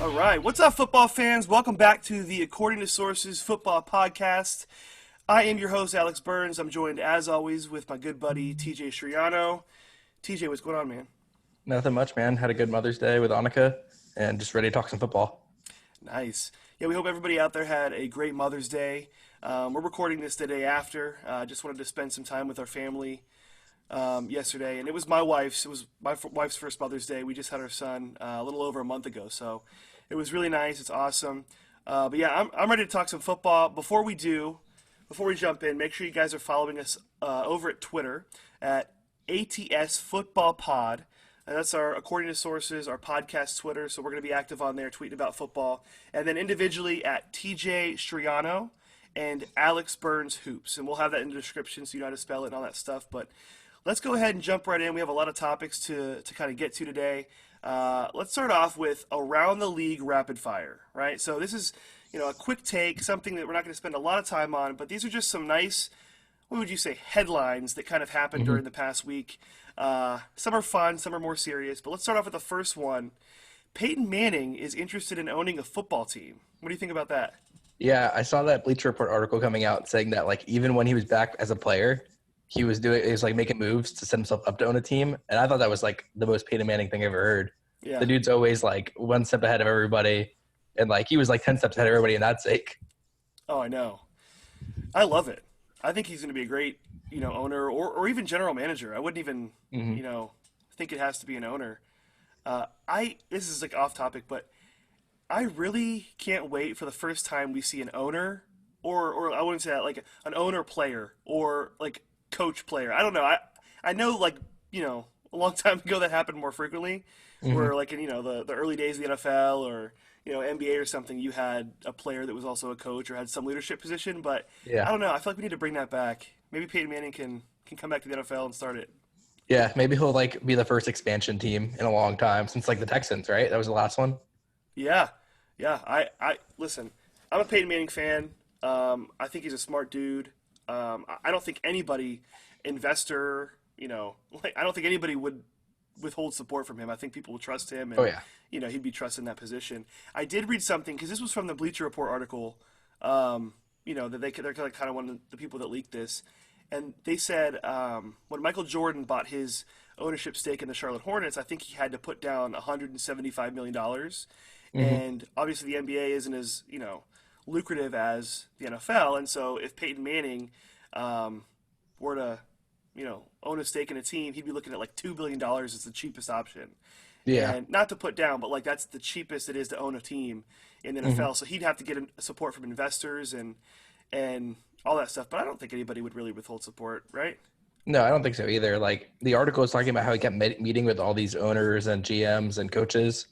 All right, what's up, football fans? Welcome back to the According to Sources Football Podcast. I am your host, Alex Burns. I'm joined, as always, with my good buddy, TJ Shriano. TJ, what's going on, man? Nothing much, man. Had a good Mother's Day with Annika and just ready to talk some football. Nice. Yeah, we hope everybody out there had a great Mother's Day. We're recording this the day after. Just wanted to spend some time with our family yesterday, and it was my wife's. It was my wife's first Mother's Day. We just had our son a little over a month ago, so it was really nice. It's awesome. But yeah, I'm ready to talk some football. Before we jump in, make sure you guys are following us over at Twitter at ATS Football Pod. And that's our, according to sources, our podcast Twitter. So we're going to be active on there, tweeting about football. And then individually at TJ Shriano and Alex Burns Hoops. And we'll have that in the description so you know how to spell it and all that stuff. But let's go ahead and jump right in. We have a lot of topics to kind of get to today. Let's start off with Around the League Rapid Fire, right? So this is, a quick take, something that we're not going to spend a lot of time on. But these are just some nice, what would you say, headlines that kind of happened during the past week. Some are fun, some are more serious, but let's start off with the first one. Peyton Manning is interested in owning a football team. What do you think about that? Yeah, I saw that Bleacher Report article coming out saying that even when he was back as a player, he was making moves to set himself up to own a team, and I thought that was the most Peyton Manning thing I ever heard. Yeah. The dude's always one step ahead of everybody, and he was 10 steps ahead of everybody in that sake. Oh, I know. I love it. I think he's going to be a great, owner or even general manager. I wouldn't even, think it has to be an owner. This is off topic, but I really can't wait for the first time we see an owner or I wouldn't say that, an owner player or coach player. I don't know. I know a long time ago that happened more frequently where in, the early days of the NFL or, NBA or something, you had a player that was also a coach or had some leadership position. But yeah. I don't know. I feel like we need to bring that back. Maybe Peyton Manning can come back to the NFL and start it. Yeah, maybe he'll be the first expansion team in a long time since the Texans, right? That was the last one. Yeah. I listen. I'm a Peyton Manning fan. I think he's a smart dude. I don't think anybody, investor, I don't think anybody would withhold support from him. I think people will trust him, and he'd be trusted in that position. I did read something because this was from the Bleacher Report article. That they're kind of one of the people that leaked this, and they said when Michael Jordan bought his ownership stake in the Charlotte Hornets, I think he had to put down $175 million, and obviously the NBA isn't as lucrative as the NFL, and so if Peyton Manning were to own a stake in a team, he'd be looking at $2 billion as the cheapest option. Yeah. And not to put down, but that's the cheapest it is to own a team in the NFL. So he'd have to get support from investors and all that stuff. But I don't think anybody would really withhold support, right? No, I don't think so either. The article is talking about how he kept meeting with all these owners and GMs and coaches,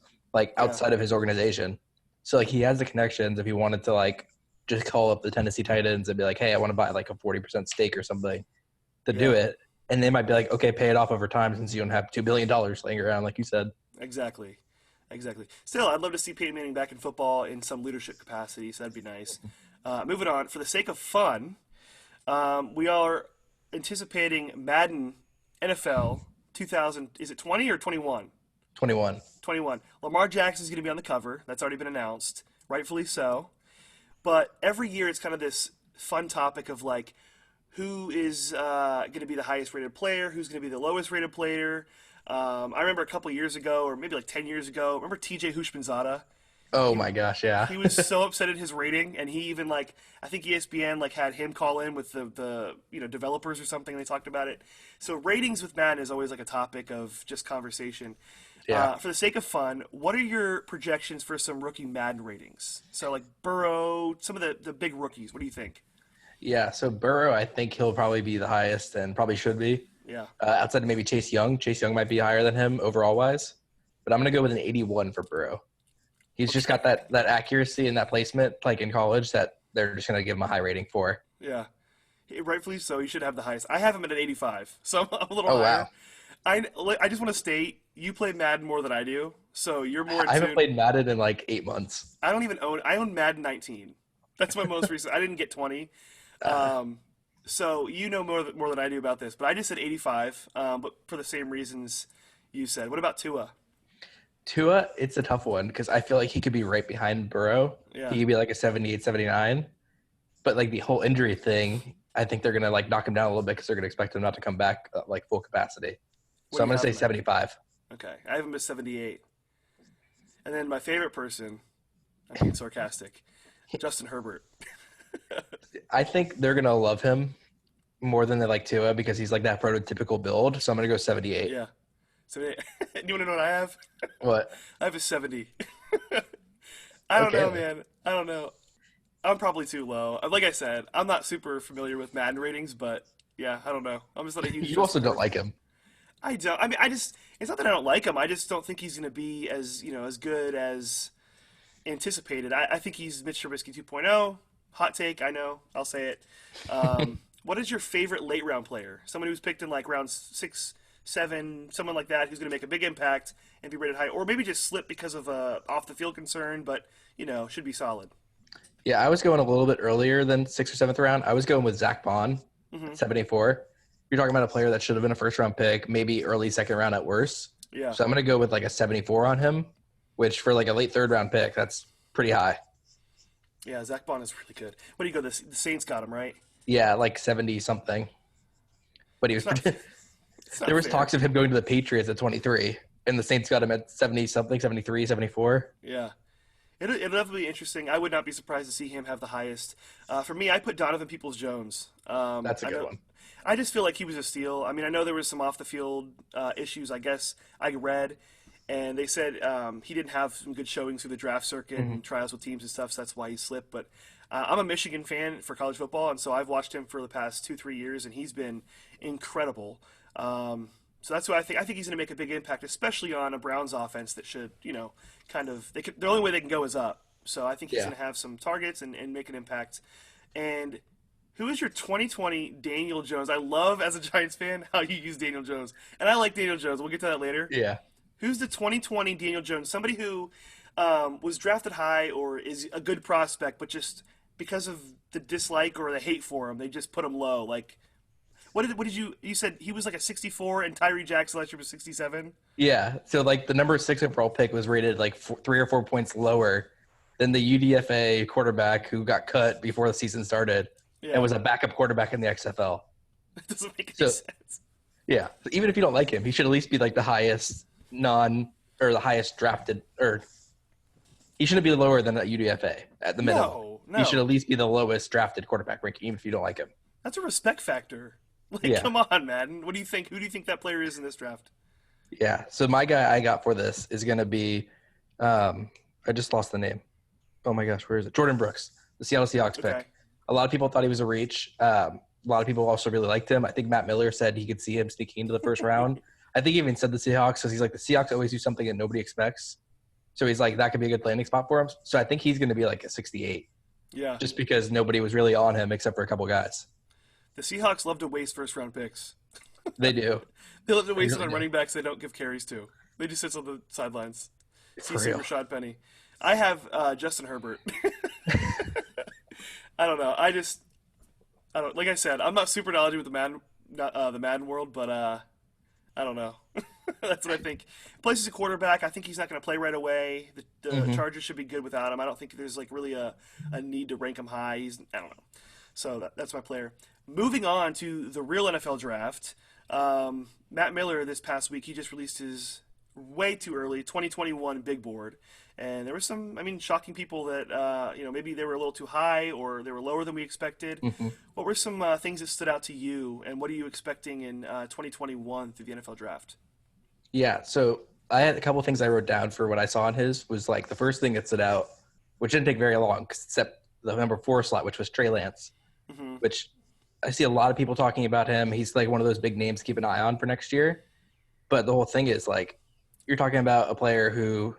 outside of his organization. So he has the connections if he wanted to just call up the Tennessee Titans and be like, hey, I want to buy a 40% stake or something to do it. And they might be like, okay, pay it off over time since you don't have $2 billion laying around, like you said. Exactly. Still, I'd love to see Peyton Manning back in football in some leadership capacity, so that'd be nice. Moving on, for the sake of fun, we are anticipating Madden NFL 2000. Is it 20 or 21? 21. 21. Lamar Jackson's going to be on the cover. That's already been announced, rightfully so. But every year it's kind of this fun topic of who is going to be the highest rated player, who's going to be the lowest rated player. I remember a couple years ago, or maybe 10 years ago, remember TJ Hushmanzada? Oh my gosh, yeah. He was so upset at his rating, and he even I think ESPN had him call in with the developers or something. And they talked about it. So ratings with Madden is always a topic of just conversation. Yeah. For the sake of fun, what are your projections for some rookie Madden ratings? So Burrow, some of the big rookies. What do you think? Yeah, so Burrow, I think he'll probably be the highest and probably should be. Yeah. Outside of maybe Chase Young. Chase Young might be higher than him overall-wise. But I'm going to go with an 81 for Burrow. He's just got that accuracy and that placement, in college, that they're just going to give him a high rating for. Yeah. Rightfully so. He should have the highest. I have him at an 85, so I'm a little Oh, higher. wow. I just want to state, you play Madden more than I do, so you're more in I haven't tune. played Madden in 8 months. I own Madden 19. That's my most recent. I didn't get 20. So more than I do about this, but I just said 85, but for the same reasons you said. What about Tua? Tua, it's a tough one because I feel like he could be right behind Burrow. Yeah. He could be like a 78, 79. But like the whole injury thing, I think they're gonna like knock him down a little bit because they're gonna expect him not to come back like full capacity. What So do I'm you gonna have say him at? 75. Okay, I have him at 78. And then my favorite person, I'm being sarcastic, Justin Herbert. I think they're gonna love him more than they like Tua because he's like that prototypical build. So I'm gonna go 78. Yeah. So, you want to know what I have? What? I have a 70. I don't Okay know, then. man. I don't know. I'm probably too low. Like I said, I'm not super familiar with Madden ratings, but yeah, I don't know. I'm just not a huge You also Justin don't Herbert. like him. I don't. I mean, I just. It's not that I don't like him. I just don't think he's going to be as as good as anticipated. I think he's Mitch Trubisky 2.0. Hot take. I know. I'll say it. What is your favorite late round player? Someone who's picked in like round 6, 7, someone like that who's going to make a big impact and be rated high, or maybe just slip because of a off the field concern, but should be solid. Yeah, I was going a little bit earlier than 6th or 7th round. I was going with Zach Bond Hmm. at 74. You're talking about a player that should have been a first round pick, maybe early second round at worst. Yeah. So I'm gonna go with like a 74 on him, which for like a late third round pick, that's pretty high. Yeah, Zach Bond is really good. What do you go? The Saints got him, right? Yeah, like 70 something. But he was It's not. It's there not was fair. talks of him going to the Patriots at 23, and the Saints got him at 70 something, 73, 74. Yeah. It'll definitely be interesting. I would not be surprised to see him have the highest. For me, I put Donovan Peoples-Jones. That's a I good know. one. I just feel like he was a steal. I mean, I know there was some off the field issues. I guess I read, and they said he didn't have some good showings through the draft circuit Hmm. and trials with teams and stuff. So that's why he slipped. But I'm a Michigan fan for college football, and so I've watched him for the past 2, 3 years, and he's been incredible. So that's why I think he's going to make a big impact, especially on a Browns offense that should, kind of the only way they can go is up. So I think he's Yeah. going to have some targets and make an impact. And who is your 2020 Daniel Jones? I love as a Giants fan how you use Daniel Jones, and I like Daniel Jones. We'll get to that later. Yeah. Who's the 2020 Daniel Jones? Somebody who was drafted high or is a good prospect, but just because of the dislike or the hate for him, they just put him low. Like, what did you said he was like a 64 and Tyree Jackson last year was 67? Yeah. So like the number 6 overall pick was rated like 3 or 4 points lower than the UDFA quarterback who got cut before the season started and Yeah, was a backup quarterback in the XFL. it doesn't make any So sense. yeah, even if you don't like him, he should at least be like the highest or the highest drafted, or he shouldn't be lower than a UDFA at the minimum. No, He should no, at least be the lowest drafted quarterback ranking, even if you don't like him. that's a respect factor. Like, Yeah. come on, man. What do you think? Who do you think that player is in this draft? Yeah. So my guy I got for this is going to be, I just lost the name. Oh my gosh, where is it? Jordan Brooks, the Seattle Seahawks Okay. pick. A lot of people thought he was a reach. A lot of people also really liked him. I think Matt Miller said he could see him sneaking into the first round. I think he even said the Seahawks because he's like, the Seahawks always do something that nobody expects. So he's like, that could be a good landing spot for him. So I think he's going to be like a 68 Yeah, just because nobody was really on him except for a couple guys. the Seahawks love to waste first round picks. They do. They love to They waste it really on do. running backs they don't give carries to. They just sit on the sidelines. For CC real. Rashad Penny. I have Justin Herbert. I don't know. I don't. Like I said, I'm not super knowledgeable with the Madden world, but I don't know. That's what I think. Plays as a quarterback. I think he's not going to play right away. The Chargers should be good without him. I don't think there's like really a need to rank him high. I don't know. So that's my player. Moving on to the real NFL draft. Matt Miller this past week he just released his way too early 2021 big board, and there were some shocking people that maybe they were a little too high or they were lower than we expected. Mhm. What were some things that stood out to you, and what are you expecting in 2021 through the NFL draft? Yeah, so I had a couple things I wrote down for what I saw in his was like the first thing that stood out, which didn't take very long, except the number 4 slot, which was Trey Lance, Hmm. which I see a lot of people talking about him. He's like one of those big names to keep an eye on for next year. But the whole thing is like you're talking about a player who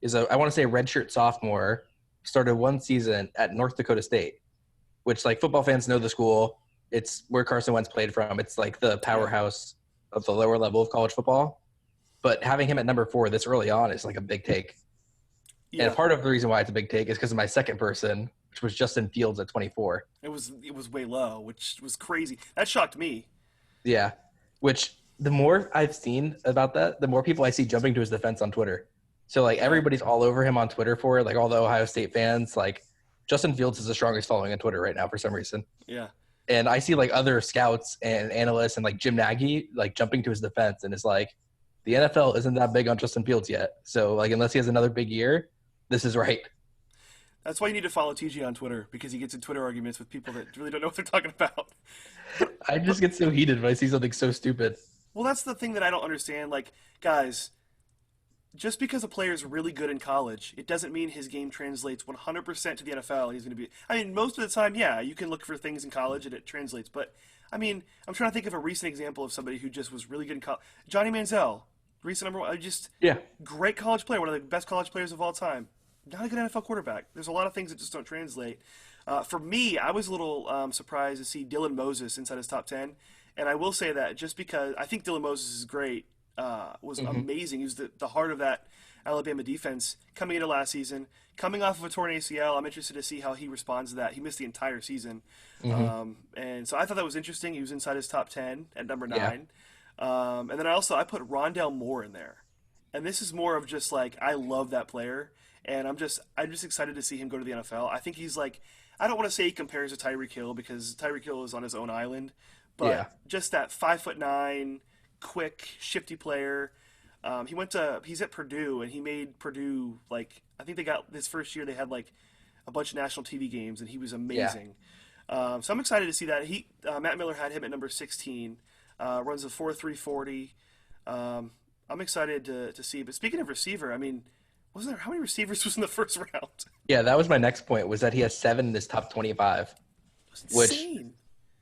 is I want to say a redshirt sophomore, started one season at North Dakota State, which like football fans know the school. It's where Carson Wentz played from. It's like the powerhouse of the lower level of college football. But having him at number 4 this early on is like a big take. Yeah, And part of the reason why it's a big take is because of my second person, which was Justin Fields at 24. it was way low, which was crazy. That shocked me. Yeah. Which the more I've seen about that, the more people I see jumping to his defense on Twitter. So like Yeah, everybody's all over him on Twitter for it. Like all the Ohio State fans, like Justin Fields is the strongest following on Twitter right now for some reason. yeah. And I see like other scouts and analysts and like Jim Nagy like jumping to his defense and it's like the NFL isn't that big on Justin Fields yet. So like unless he has another big year, this is right. That's why you need to follow TG on Twitter because he gets in Twitter arguments with people that really don't know what they're talking about. But I but just get so heated when I see something so stupid. well, that's the thing that I don't understand. Like, guys, just because a player is really good in college, it doesn't mean his game translates 100% to the NFL. He's going to be. I mean, most of the time, yeah, you can look for things in college and it translates. But I mean, I'm trying to think of a recent example of somebody who just was really good in college. Johnny Manziel, recent number one, just Yeah. great college player, one of the best college players of all time. Not a good NFL quarterback. There's a lot of things that just don't translate. For me, I was a little surprised to see Dylan Moses inside his top 10. And I will say that just because I think Dylan Moses is great, was Hmm. amazing. He was the heart of that Alabama defense coming into last season. Coming off of a torn ACL, I'm interested to see how he responds to that. He missed the entire season. Hmm. And so I thought that was interesting. He was inside his top 10 at number Yeah. 9. And then I put Rondell Moore in there. And this is more of just like I love that player, and I'm just excited to see him go to the NFL. I think he's like I don't want to say he compares to Tyreek Hill because Tyreek Hill is on his own island, but Yeah. just that 5'9", quick, shifty player. He's at Purdue and he made Purdue like I think they got this first year they had like a bunch of national TV games and he was Yeah. amazing. So I'm excited to see that. Matt Miller had him at number 16. Runs a 4.340. I'm excited to see. But speaking of receiver, I mean, wasn't there how many receivers was in the first round? Yeah. That was my next point was that he has 7 in his top 25, It was which insane.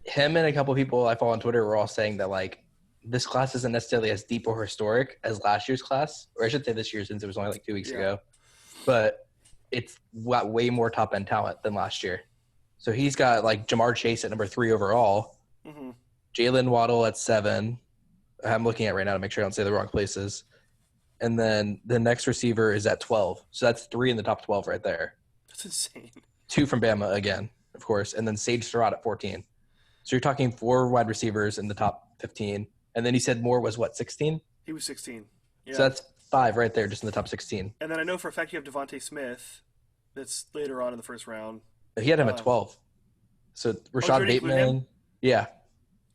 him and a couple people I follow on Twitter were all saying that like this class isn't necessarily as deep or historic as last year's class, or I should say this year since it was only like 2 weeks Yeah. ago, but it's got way more top end talent than last year. So he's got like Jamar Chase at number 3 overall, Hmm. Jalen Waddle at 7. I'm looking at right now to make sure I don't say the wrong places. And then the next receiver is at 12. So that's 3 in the top 12 right there. That's insane. 2 from Bama again, of course, and then Sage Surratt at 14. So you're talking 4 wide receivers in the top 15. And then he said Moore was what, 16? He was 16. So Yeah. that's 5 right there, just in the top 16. And then I know for a fact you have Devontae Smith. That's later on in the first round. He had him at Uh, 12. So oh, did you Rashad already include him? Bateman, yeah.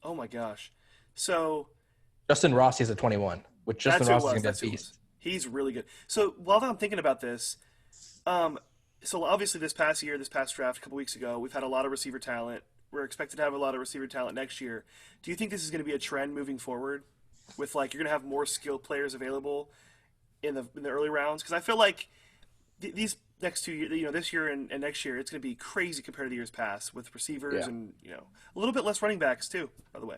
Oh my gosh. So Justin Ross is at 21, which Justin that's who it Ross is was. going to That's be who a it was. beast. He's really good. So while I'm thinking about this, um, so obviously this past year, this past draft, a couple weeks ago, we've had a lot of receiver talent. We're expected to have a lot of receiver talent next year. Do you think this is going to be a trend moving forward? With like you're going to have more skilled players available in the early rounds? Because I feel like these next 2 years, this year and next year, it's going to be crazy compared to the years past with receivers Yeah. and a little bit less running backs too. By the way,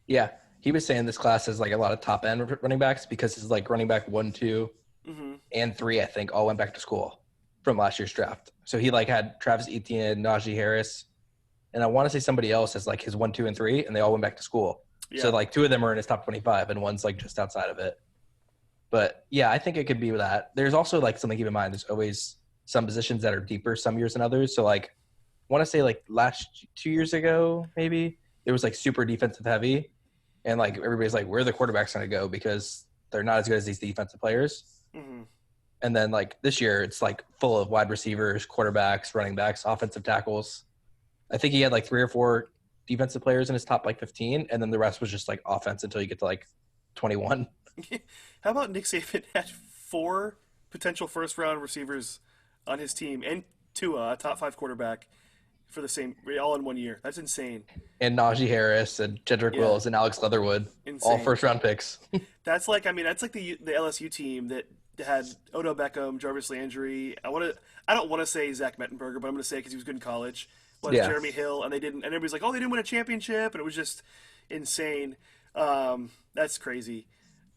Yeah. He was saying this class has like a lot of top end running backs because his like running back 1, 2, hmm and 3, I think, all went back to school from last year's draft. So he like had Travis Etienne, Najee Harris, and I want to say somebody else as like his 1, 2, and 3, and they all went back to school. So yeah, like 2 of them are in his top 25, and one's like just outside of it. But yeah, I think it could be that. There's also like something to keep in mind. There's always some positions that are deeper some years than others. So like, I want to say like last 2 years ago, maybe it was like super defensive heavy, and like everybody's like, where are the quarterbacks going to go because they're not as good as these defensive players. hmm And then like this year, it's like full of wide receivers, quarterbacks, running backs, offensive tackles. I think he had like 3 or 4 defensive players in his top like 15, and then the rest was just like offense until you get to like 21. How about Nick Saban had 4 potential first round receivers on his team and Tua, a top 5 quarterback, for the same all in one year? That's insane. And Najee Harris and Jedrick Yeah, Wills and Alex Leatherwood, all insane. first round picks. That's like the LSU team that had Odell Beckham, Jarvis Landry. I don't want to say Zach Mettenberger, but I'm going to say because he was good in college. Was Yeah. Jeremy Hill, and they didn't. And everybody's like, oh, they didn't win a championship, and it was just insane. That's crazy.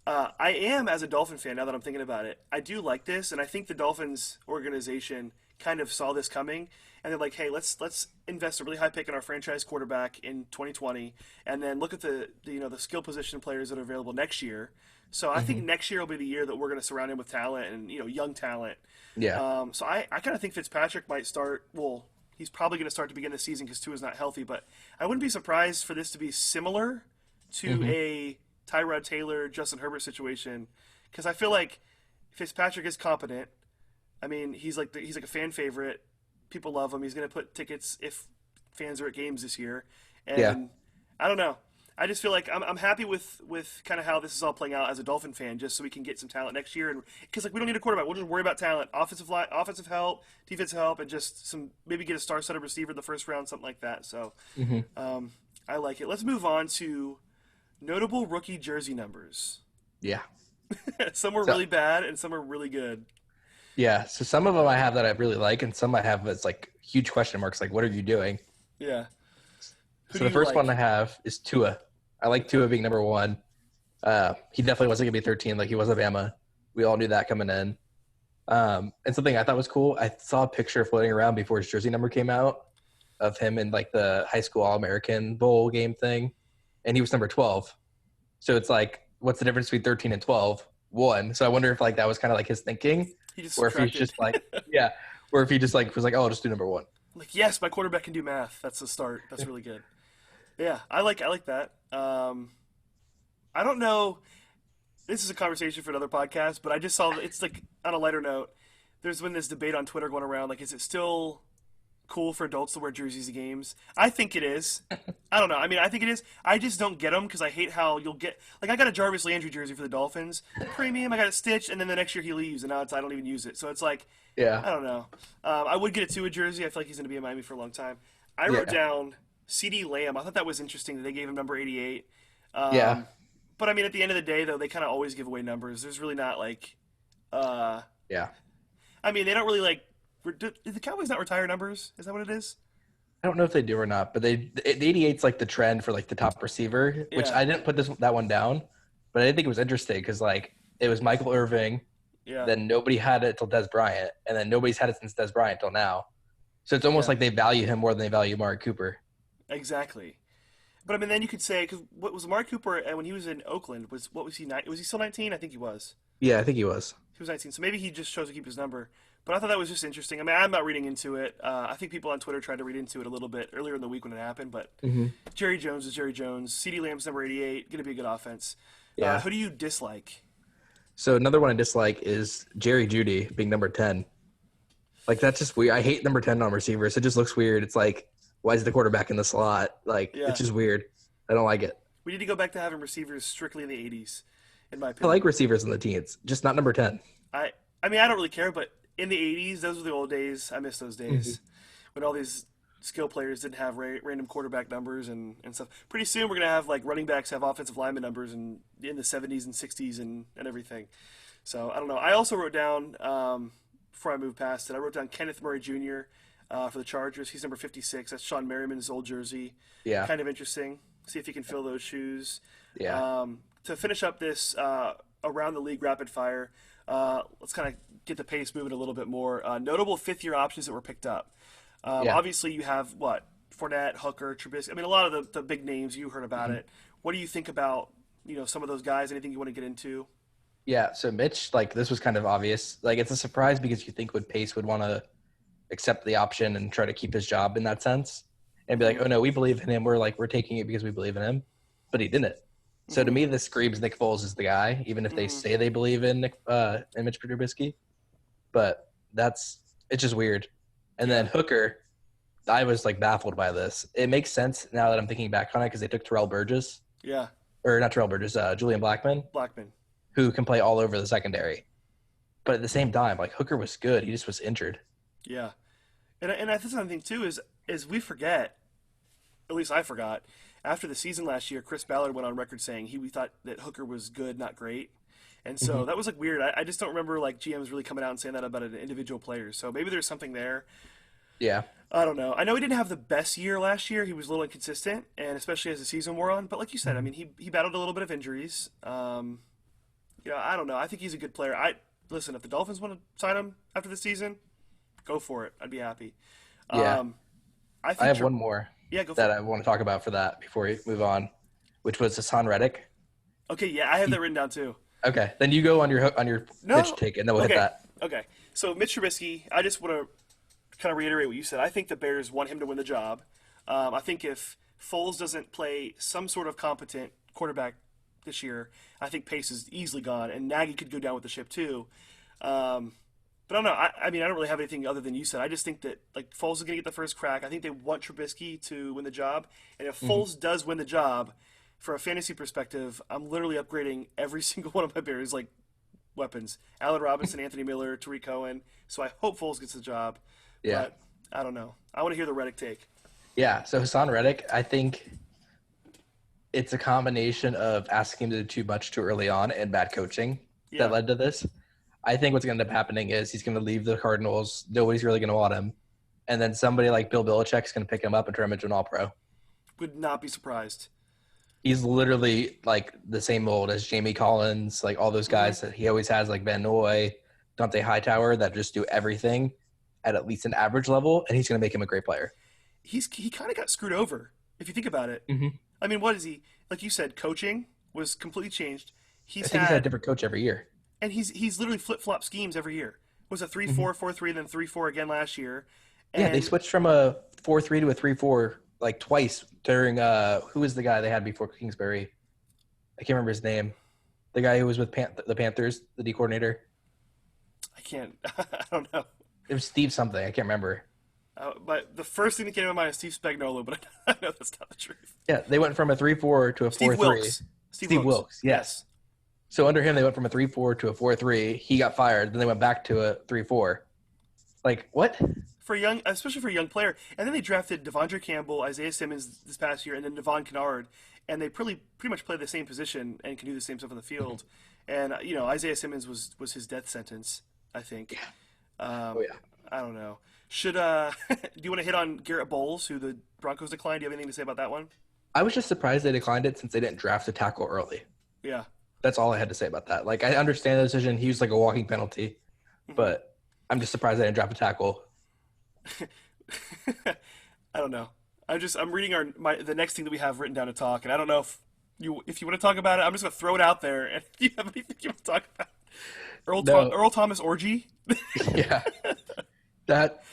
I am as a Dolphin fan now that I'm thinking about it. I do like this, and I think the Dolphins organization kind of saw this coming, and they're like, "Hey, let's invest a really high pick in our franchise quarterback in 2020, and then look at the skill position players that are available next year." So I think Hmm. next year will be the year that we're going to surround him with talent and young talent. Yeah. So I kind of think Fitzpatrick might start. Well, he's probably going to start to begin the season because Tua's not healthy, but I wouldn't be surprised for this to be similar to Hmm. a Tyrod Taylor, Justin Herbert situation because I feel like Fitzpatrick is competent. I mean, he's like a fan favorite. People love him. He's going to put tickets if fans are at games this year. Yeah. And I don't know. I just feel like I'm happy with kind of how this is all playing out as a Dolphin fan, just so we can get some talent next year. And because like we don't need a quarterback, we'll just worry about talent, offensive help, defensive help, and just some maybe get a star-studded receiver in the first round, something like that. So Hmm. I like it. Let's move on to notable rookie jersey numbers. Yeah. Some were So really bad and some are really good. yeah. So some of them I have that I really like, and some I have that's like huge question marks. Like, what are you doing? Yeah. Who So do the you first one I like? have is Tua. I like Okay. Tua being number one. He definitely wasn't gonna be 13 like he was at Bama. We all knew that coming in. And something I thought was cool, I saw a picture floating around before his jersey number came out of him in like the high school All American Bowl game thing, and he was number 12. So it's like, what's the difference between 13 and 12? One. So I wonder if like that was kind of like his thinking, He just or if he's subtracted. just like, yeah, or if he just like was like, oh, I'll just do number one. Like, yes, my quarterback can do math. That's a start. That's really good. Yeah, I like that. I don't know. This is a conversation for another podcast, but I just saw it's like on a lighter note. There's been this debate on Twitter going around. Like, is it still cool for adults to wear jerseys to games? I think it is. I don't know. I mean, I think it is. I just don't get them because I hate how you'll get like I got a Jarvis Landry jersey for the Dolphins, premium. I got it stitched, and then the next year he leaves, and now I don't even use it. So it's like Yeah, I don't know. I would get a Tua jersey. I feel like he's going to be in Miami for a long time. I wrote yeah, down CD Lamb. I thought that was interesting that they gave him number 88. yeah, Um, but I mean, at the end of the day, though, they kind of always give away numbers. There's really not like, uh, yeah. I mean, they don't really like. Did the Cowboys not retire numbers? Is that what it is? I don't know if they do or not, but the 88's like the trend for like the top receiver, which Yeah, I didn't put that one down, but I did think it was interesting because like it was Michael Irving, yeah, then nobody had it till Des Bryant, and then nobody's had it since Des Bryant till now. So it's almost yeah, like they value him more than they value Mark Cooper. exactly. But I mean, then you could say because what was Amari Cooper and when he was in Oakland was what was he? Was he still 19? I think he was. Yeah, I think he was. He was 19, so maybe he just chose to keep his number. But I thought that was just interesting. I mean, I'm not reading into it. I think people on Twitter tried to read into it a little bit earlier in the week when it happened. But Hmm. Jerry Jones is Jerry Jones. CD Lamb's number 88, going to be a good offense. Yeah. Who do you dislike? So another one I dislike is Jerry Judy being number 10. Like that's just weird. I hate number 10 on receivers. It just looks weird. It's like, why is the quarterback in the slot? Like Yeah, it's just weird. I don't like it. we need to go back to having receivers strictly in the 80s, in my I like opinion. receivers in the teens, just not number 10. I, I mean, I don't really care, but in the 80s, those were the old days. I miss those Hmm. days when all these skill players didn't have random quarterback numbers and stuff. Pretty soon, we're gonna have like running backs have offensive lineman numbers in the 70s and 60s and everything. So I don't know. I also wrote down before I moved past it. I wrote down Kenneth Murray Jr. For the Chargers. He's number 56. That's Sean Merriman's old jersey. Yeah. Kind of interesting. See if he can fill those shoes. Yeah. To finish up this around the league rapid fire, let's kind of get the pace moving a little bit more. Notable fifth-year options that were picked up. Yeah. Obviously, you have what Fournette, Hooker, Trubisky. I mean, a lot of the big names. You heard about Mhm. it. What do you think about some of those guys? Anything you want to get into? Yeah. So Mitch, like this was kind of obvious. Like it's a surprise because you think would Pace would want to accept the option and try to keep his job in that sense and be like, Mm-hmm. oh no, we believe in him. We're taking it because we believe in him, but he didn't. So to Mm-hmm. me, this screams Nick Foles is the guy, even if they Mm-hmm. say they believe in in Mitch Trubisky. But it's just weird. And then Yeah. Hooker, I was like baffled by this. It makes sense now that I'm thinking back on it because they took Terrell Burgess Yeah. or not Terrell Burgess, Julian Blackman, Blackman. who can play all over the secondary. But at the same time, like Hooker was good. He just was injured. Yeah. And I think another thing too is we forget. At least I forgot. After the season last year, Chris Ballard went on record saying we thought that Hooker was good, not great. And Hmm. so that was like weird. I just don't remember like GMs really coming out and saying that about an individual player. So maybe there's something there. Yeah. I don't know. I know he didn't have the best year last year. He was a little inconsistent, and especially as the season wore on. But like you said, I Mhm. mean, he battled a little bit of injuries. I don't know. I think he's a good player. I listen if the Dolphins want to sign him after the season, go for it. I'd be happy. Yeah. Um, I I think. have one more Yeah, go for that it. I want to talk about for that before we move on, which was Hassan Reddick. Okay, yeah, I have He, that written down too. okay, then you go on your Mitch No. take, and then we'll hit Okay. that. Okay. So Mitch Trubisky, I just want to kind of reiterate what you said. I think the Bears want him to win the job. I think if Foles doesn't play some sort of competent quarterback this year, I think Pace is easily gone, and Nagy could go down with the ship too. Um, but I don't know. I mean, I don't really have anything other than you said. I just think that like Foles is going to get the first crack. I think they want Trubisky to win the job, and if Hmm. Foles does win the job, for a fantasy perspective, I'm literally upgrading every single one of my Bears like weapons: Allen Robinson, Anthony Miller, Tariq Cohen. So I hope Foles gets the job, Yeah. but I don't know. I want to hear the Reddick take. Yeah. So Hassan Reddick, I think it's a combination of asking him to do too much too early on and bad coaching that Yeah, led to this. I think what's going to end up happening is he's going to leave the Cardinals. Nobody's really going to want him. And then somebody like Bill Belichick's going to pick him up and turn him into an all pro. would not be surprised. He's literally like the same mold as Jamie Collins, like all those Hmm. guys that he always has, like Van Noy, Dante Hightower, that just do everything at least an average level. And he's going to make him a great player. He kind of got screwed over if you think about it. Mm-hmm. I mean, what is he? Like you said, coaching was completely changed. I He's think he's had a had different coach every year. and he's literally flip flop schemes every year. Was a three Mm-hmm. four 4-3, then 3-4 again last year, Yeah, they and switched from a 4-3 to a 3-4 like twice during who was the guy they had before Kingsbury? I can't remember his name. The guy who was with the Panthers, the D coordinator. I can't. I don't know. It was Steve something. I can't remember. But the first thing that came to mind is Steve Spagnuolo, but I know that's not the truth. Yeah, they went from a 3-4 to a Steve 4-3. Wilkes. Steve Steve Wilkes. Wilkes, yes. Yes. So under him, they went from a 3-4 to a 4-3. He got fired. Then they went back to a 3-4. Like what? For a young, especially for a young player, and then they drafted Devondre Campbell, Isaiah Simmons this past year, and then Devon Kennard, and they pretty much play the same position and can do the same stuff on the field. And Isaiah Simmons was his death sentence, I think. Oh Um, yeah. I don't know. Should do you want to hit on Garrett Bowles, who the Broncos declined? Do you have anything to say about that one? I was just surprised they declined it since they didn't draft a tackle early. Yeah. That's all I had to say about that. Like I understand the decision. He was like a walking penalty, Hmm. but I'm just surprised they didn't draft a tackle. I don't know. I'm reading the next thing that we have written down to talk, and I don't know if you want to talk about it. I'm just gonna throw it out there. And if you have anything you want to talk about, No. Earl Thomas orgy. Yeah. That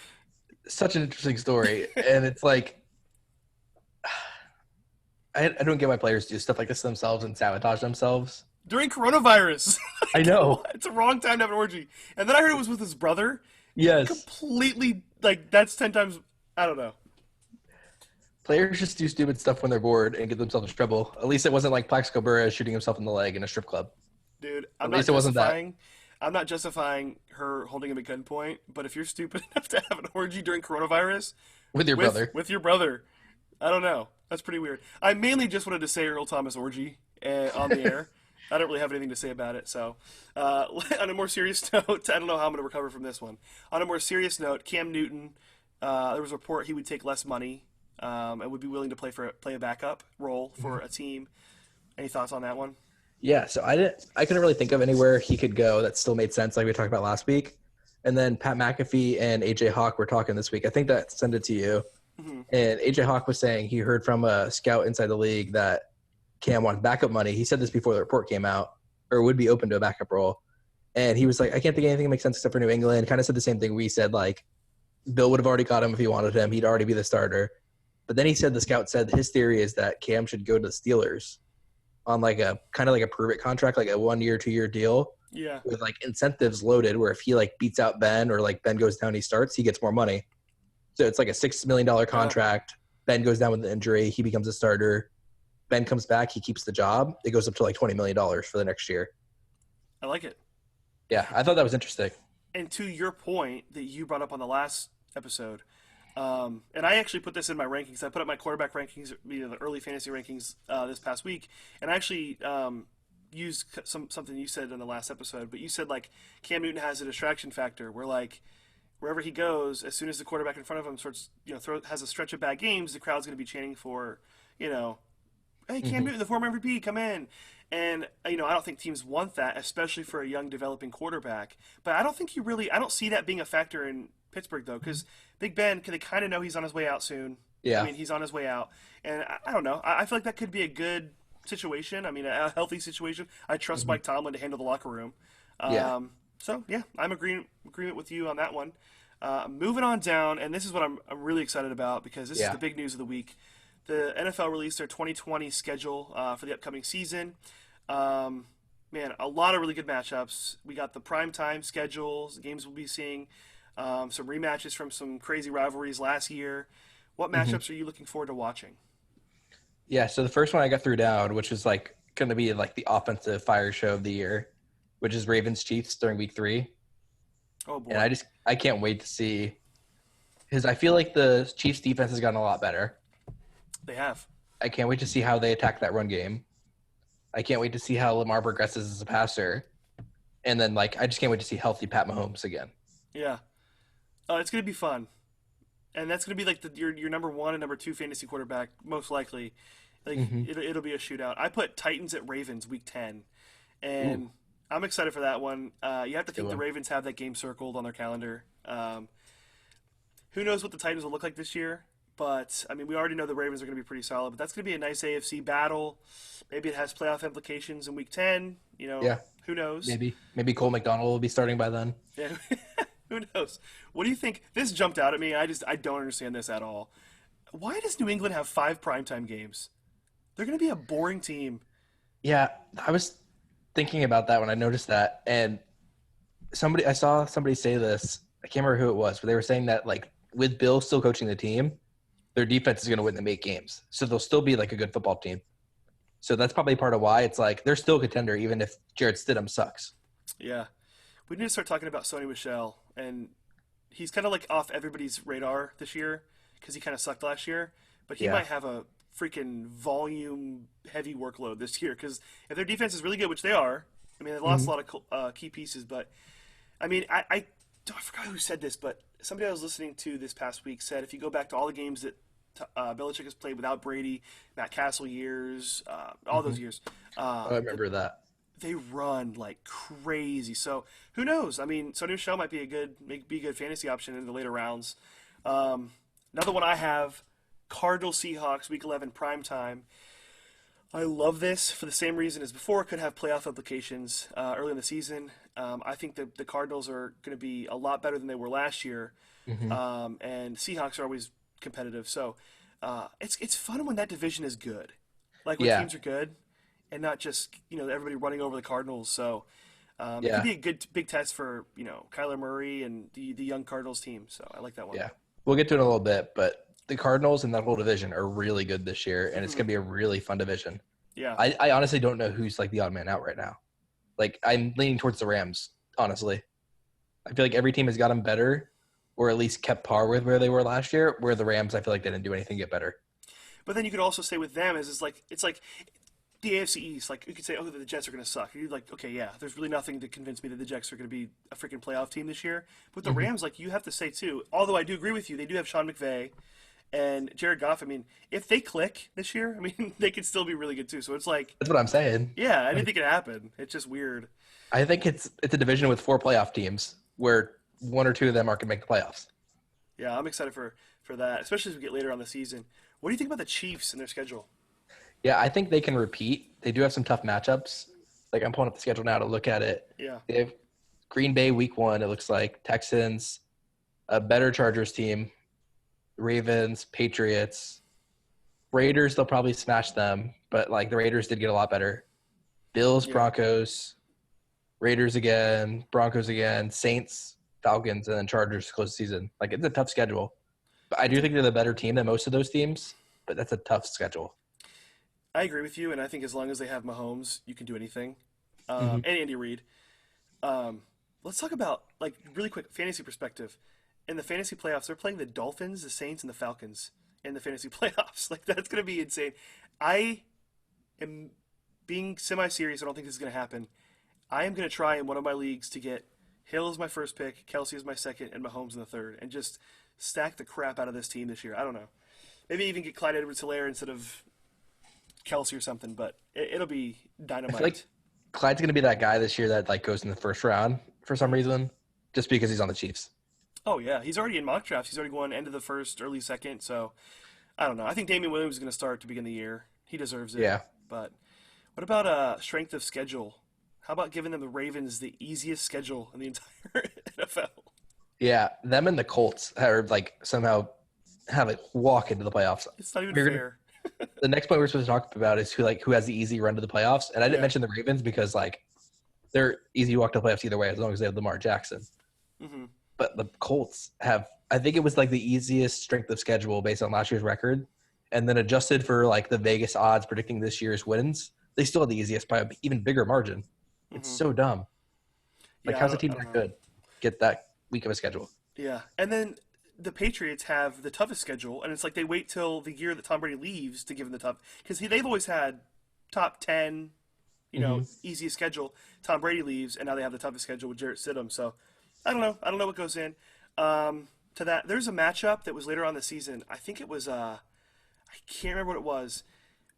such an interesting story. And it's like I don't get why players do stuff like this to themselves and sabotage themselves. During coronavirus. I Like, know. what? It's a wrong time to have an orgy. And then I heard it was with his brother. Yes. Completely, like, that's 10 times, I don't know. Players just do stupid stuff when they're bored and get themselves in trouble. At least it wasn't like Plaxico Burress shooting himself in the leg in a strip club. Dude, At least it wasn't that I'm not justifying her holding him at gunpoint, but if you're stupid enough to have an orgy during coronavirus with your brother. with your brother, I don't know. That's pretty weird. I mainly just wanted to say Earl Thomas orgy on the air. I don't really have anything to say about it. So, on a more serious note, I don't know how I'm going to recover from this one. On a more serious note, Cam Newton, there was a report he would take less money and would be willing to play a backup role for a team. Any thoughts on that one? Yeah, so I couldn't really think of anywhere he could go that still made sense like we talked about last week. And then Pat McAfee and AJ Hawk were talking this week. I think that sent it to you. Hmm. And AJ Hawk was saying he heard from a scout inside the league that Cam wanted backup money. He said this before the report came out, or would be open to a backup role. And he was like, I can't think of anything that makes sense except for New England. Kind of said the same thing we said, like, Bill would have already got him if he wanted him. He'd already be the starter. But then he said the scout said his theory is that Cam should go to the Steelers on like a kind of like a prove it contract, like a 1 year, 2 year deal Yeah. with like incentives loaded where if he like beats out Ben or like Ben goes down, he starts, he gets more money. So it's like a $6 million Yeah. contract. Ben goes down with an injury, he becomes a starter. Ben comes back, he keeps the job. It goes up to like $20 million for the next year. I like it. Yeah, I thought that was interesting. And to your point that you brought up on the last episode, and I actually put this in my rankings. I put up my quarterback rankings, the early fantasy rankings this past week, and I actually used something you said in the last episode. But you said like Cam Newton has a distraction factor, where like wherever he goes, as soon as the quarterback in front of him starts, has a stretch of bad games, the crowd's going to be chanting for, you know, hey, Cam Mm-hmm. Newton, the former MVP, come in. And I don't think teams want that, especially for a young developing quarterback. But I don't see that being a factor in Pittsburgh though, because Big Ben, they kind of know he's on his way out soon. I Yeah. mean, he's on his way out, and I don't know. I feel like that could be a good situation. I mean, a healthy situation. I trust Mm-hmm. Mike Tomlin to handle the locker room. Yeah. So yeah, I'm agreement with you on that one. Moving on down, and this is what I'm really excited about because this is Yeah. the big news of the week. The NFL released their 2020 schedule for the upcoming season. Um, Man, a lot of really good matchups. We got the prime time schedules, games we'll be seeing, some rematches from some crazy rivalries last year. What Hmm. matchups are you looking forward to watching? Yeah, so the first one I got through down, which is like going to be like the offensive fire show of the year, which is Ravens Chiefs during week 3. Oh And boy, I can't wait to see, because I feel like the Chiefs defense has gotten a lot better. they have. I can't wait to see how they attack that run game. I can't wait to see how Lamar progresses as a passer. And then like I just can't wait to see healthy Pat Mahomes again. Yeah, it's gonna be fun, and that's gonna be like your number one and number two fantasy quarterback most likely. Like Hmm. it'll be a shootout. I put Titans at Ravens week 10, Ooh, and I'm excited for that one. You have to that's a good think the one. Ravens have that game circled on their calendar. Who knows what the Titans will look like this year? But I mean, we already know the Ravens are going to be pretty solid. But that's going to be a nice AFC battle. Maybe it has playoff implications in Week 10. Yeah, Who knows? maybe Cole McDonald will be starting by then. Yeah, who knows? What do you think? This jumped out at me. I don't understand this at all. Why does New England have 5 primetime games? They're going to be a boring team. Yeah, I was thinking about that when I noticed that, and I saw somebody say this. I can't remember who it was, but they were saying that like with Bill still coaching the team, their defense is going to win the 8 games, so they'll still be like a good football team. So that's probably part of why it's like they're still a contender even if Jared Stidham sucks. Yeah, we need to start talking about Sony Michelle, and he's kind of like off everybody's radar this year because he kind of sucked last year. But he Yeah. might have a freaking volume heavy workload this year because if their defense is really good, which they are, I mean they lost a Hmm. lot of key pieces, but I mean I forgot who said this, but somebody I was listening to this past week said if you go back to all the games that Belichick has played without Brady, Matt Castle years, all Hmm. those years, Oh, I remember that. they run like crazy. So who knows? I mean, Sony Michel might be a good fantasy option in the later rounds. Another one I have, Cardinal Seahawks Week 11 prime time. I love this for the same reason as before. It could have playoff implications early in the season. I think that the Cardinals are going to be a lot better than they were last year, Hmm. and Seahawks are always competitive. So it's fun when that division is good, like when Yeah, teams are good, and not just everybody running over the Cardinals. So it could yeah, be a good big test for Kyler Murray and the young Cardinals team. So I like that one. yeah. We'll get to it in a little bit, but the Cardinals and that whole division are really good this year, and it's Hmm. going to be a really fun division. Yeah. I honestly don't know who's like the odd man out right now. Like I'm leaning towards the Rams, honestly. I feel like every team has gotten better, or at least kept par with where they were last year. Where the Rams, I feel like they didn't do anything to get better. But then you could also say with them is it's like the AFC East. Like you could say, oh, the Jets are going to suck. And you're like, okay, yeah, there's really nothing to convince me that the Jets are going to be a freaking playoff team this year. But the Hmm. Rams, like you have to say too. Although I do agree with you, they do have Sean McVay and Jared Goff. I mean, if they click this year, I mean, they could still be really good too. So it's like, That's what I'm saying. yeah, Like anything can happen. It's just weird. I think it's a division with 4 playoff teams where one or two of them are going to make the playoffs. Yeah, I'm excited for that, especially as we get later on the season. What do you think about the Chiefs and their schedule? Yeah, I think they can repeat. They do have some tough matchups. Like I'm pulling up the schedule now to look at it. Yeah, They have Green Bay week 1. It looks like Texans, a better Chargers team, Ravens, Patriots, Raiders. They'll probably smash them, but like the Raiders did get a lot better. Bills, yeah. Broncos, Raiders again, Broncos again, Saints, Falcons, and then Chargers to close the season. Like it's a tough schedule. But I It's do a, think they're the better team than most of those teams. But that's a tough schedule. I agree with you, and I think as long as they have Mahomes, you can do anything. Hmm. And Andy Reid. Um, let's talk about like really quick fantasy perspective. In the fantasy playoffs, they're playing the Dolphins, the Saints, and the Falcons in the fantasy playoffs. Like that's gonna be insane. I am being semi-serious. I don't think this is gonna happen. I am gonna try in one of my leagues to get Hill as my first pick, Kelsey as my second, and Mahomes in the third, and just stack the crap out of this team this year. I don't know. Maybe even get Clyde Edwards-Helaire instead of Kelsey or something, but it'll be I feel like dynamite. Clyde's going to be that guy this year that like goes in the first round for some Hmm. reason, just because he's on the Chiefs. Oh yeah, he's already in mock drafts. He's already going end of the first, early second. So I don't know. I think Damian Williams is going to start to begin the year. He deserves it. Yeah, But what about strength of schedule? How about giving them the Ravens the easiest schedule in the entire NFL? yeah. Them and the Colts are like somehow have a walk into the playoffs. It's not even We're gonna fair. the next point we're supposed to talk about is who has the easy run to the playoffs, and I didn't Yeah. mention the Ravens because like they're easy to walk to playoffs either way as long as they have Lamar Jackson. Hmm. But the Colts have, I think it was like the easiest strength of schedule based on last year's record, and then adjusted for like the Vegas odds predicting this year's wins, they still have the easiest by an even bigger margin. It's Hmm. so dumb. Like, Yeah, how's a I team don't that know. good get that weak of a schedule? Yeah, and then the Patriots have the toughest schedule, and it's like they wait till the year that Tom Brady leaves to give him the tough because they've always had top 10, Mm-hmm. easiest schedule. Tom Brady leaves, and now they have the toughest schedule with Jarrett Stidham. So I don't know. I don't know what goes in. To that, there's a matchup that was later on the season. I think it was I can't remember what it was,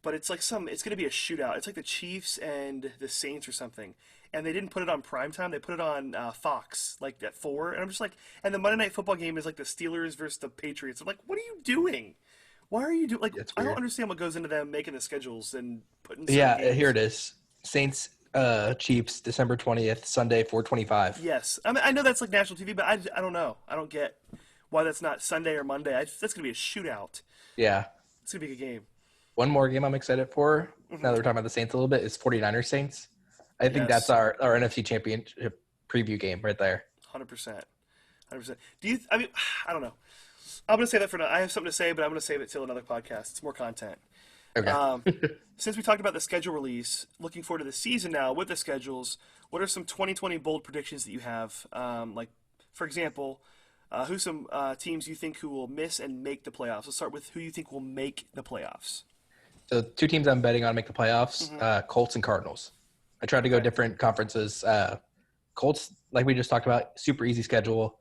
but it's like it's going to be a shootout. It's like the Chiefs and the Saints or something. And they didn't put it on prime time. They put it on Fox, like at 4. And I'm just like, and the Monday Night Football game is like the Steelers versus the Patriots. I'm like, what are you doing? Why are you doing? Like, It's I don't weird. understand what goes into them making the schedules and putting certain Yeah, here games. it is. Saints, Chiefs, December 20th, Sunday, 4:25. Yes, I mean I know that's like national TV, but I don't know. I don't get why that's not Sunday or Monday. That's gonna be a shootout. Yeah. It's gonna be a good game. One more game I'm excited for, now Hmm. that we're talking about the Saints a little bit, is 49ers Saints. I think that's Yes, our NFC Championship preview game right there. 100%, 100%. Do you? I mean, I don't know. I'm gonna say that for now. I have something to say, but I'm gonna save it till another podcast. It's more content. Okay. Um, since we talked about the schedule release, looking forward to the season now with the schedules. What are some 2020 bold predictions that you have? Like, for example, who's some teams you think who will miss and make the playoffs? Let's start with who you think will make the playoffs. So two teams I'm betting on to make the playoffs, Hmm. Colts and Cardinals. I tried to go Okay. different conferences. Colts, like we just talked about, super easy schedule.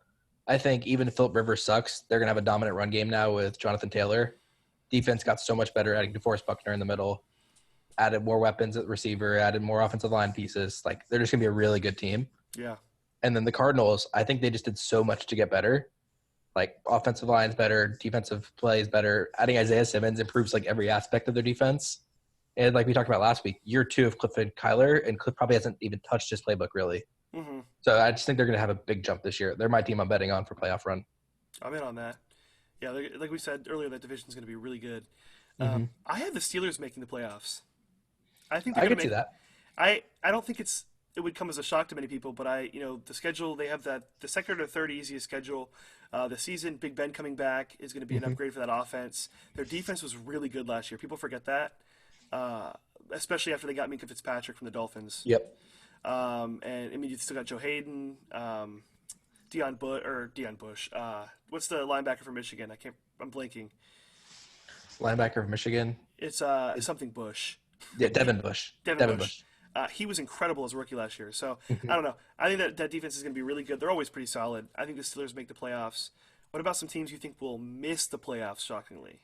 I think even if Philip Rivers sucks, they're going to have a dominant run game now with Jonathan Taylor. Defense got so much better, adding DeForest Buckner in the middle, added more weapons at receiver, added more offensive line pieces. Like, they're just going to be a really good team. Yeah. And then the Cardinals, I think they just did so much to get better. Like, offensive line's better, defensive play is better. Adding Isaiah Simmons improves like every aspect of their defense. And like we talked about last week, year 2 of Cliff and Kyler, and Cliff probably hasn't even touched his playbook really. Hmm. So I just think they're going to have a big jump this year. They're my team I'm betting on for playoff run. I'm in on that. Yeah, like we said earlier, that division is going to be really good. Mm-hmm. I have the Steelers making the playoffs. I think they're I going to could see make. that. I don't think it would come as a shock to many people, but the schedule they have that the second to third easiest schedule. The season, Big Ben coming back is going to be an Mm-hmm. upgrade for that offense. Their defense was really good last year. People forget that, uh, especially after they got Minka Fitzpatrick from the Dolphins. Yep. And I mean, you still got Joe Hayden, Dion Bush. What's the linebacker from Michigan? I'm blanking. Linebacker of Michigan. It's something Bush. Yeah, Devin Bush. Devin Devin Bush. Bush. He was incredible as a rookie last year. So I Mhm. don't know. I think that defense is going to be really good. They're always pretty solid. I think the Steelers make the playoffs. What about some teams you think will miss the playoffs? Shockingly.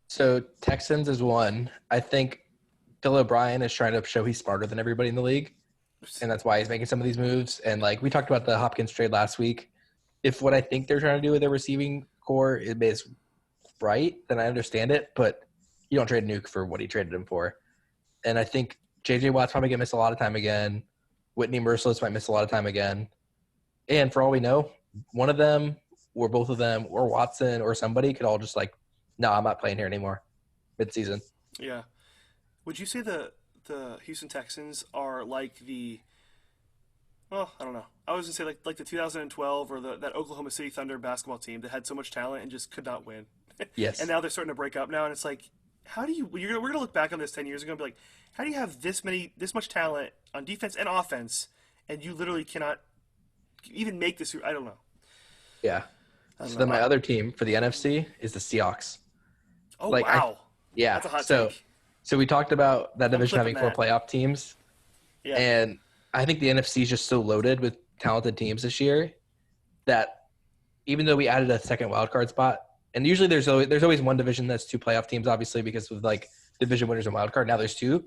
So Texans is one. I think Bill O'Brien is trying to show he's smarter than everybody in the league, and that's why he's making some of these moves. And like we talked about the Hopkins trade last week, if what I think they're trying to do with their receiving core is right, then I understand it. But you don't trade Nuke for what he traded him for. And I think J.J. Watt's probably gonna miss a lot of time again. Whitney Merciless might miss a lot of time again. And for all we know, one of them or both of them or Watson or somebody could all just like, no, I'm not playing here anymore mid-season. Yeah. Would you say the Houston Texans are like the well, I don't know. I was gonna say like the 2012 or that Oklahoma City Thunder basketball team that had so much talent and just could not win, and Yes. now they're starting to break up now, and it's like, how do you? We're gonna look back on this 10 years ago and be like, how do you have this much talent on defense and offense, and you literally cannot even make this? I don't know. Yeah. I don't So know. then my other team for the NFC is the Seahawks. Oh Like I wow, yeah. that's a hot So take. so we talked about that I'm division clipping having 4 that. playoff teams, Yeah. and I think the NFC is just so loaded with talented teams this year that even though we added a second wild card spot, and usually there's always one division that's 2 playoff teams, obviously because of like division winners and wild card. Now there's 2.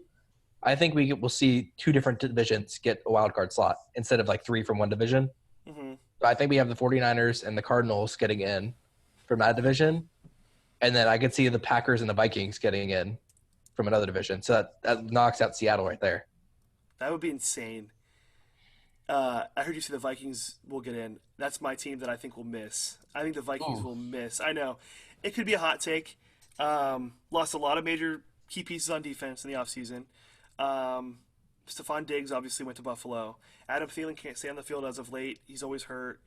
I think we will see 2 different divisions get a wild card slot instead of like 3 from one division. Hmm. So I think we have the 49ers and the Cardinals getting in from that division, and then I could see the Packers and the Vikings getting in from another division. So that knocks out Seattle right there. That would be insane. I heard you say the Vikings will get in. That's my team that I think will miss. I think the Vikings Ooh. will miss. I know. It could be a hot take. Lost a lot of major key pieces on defense in the offseason. Stephon Diggs obviously went to Buffalo. Adam Thielen can't stay on the field as of late. He's always hurt.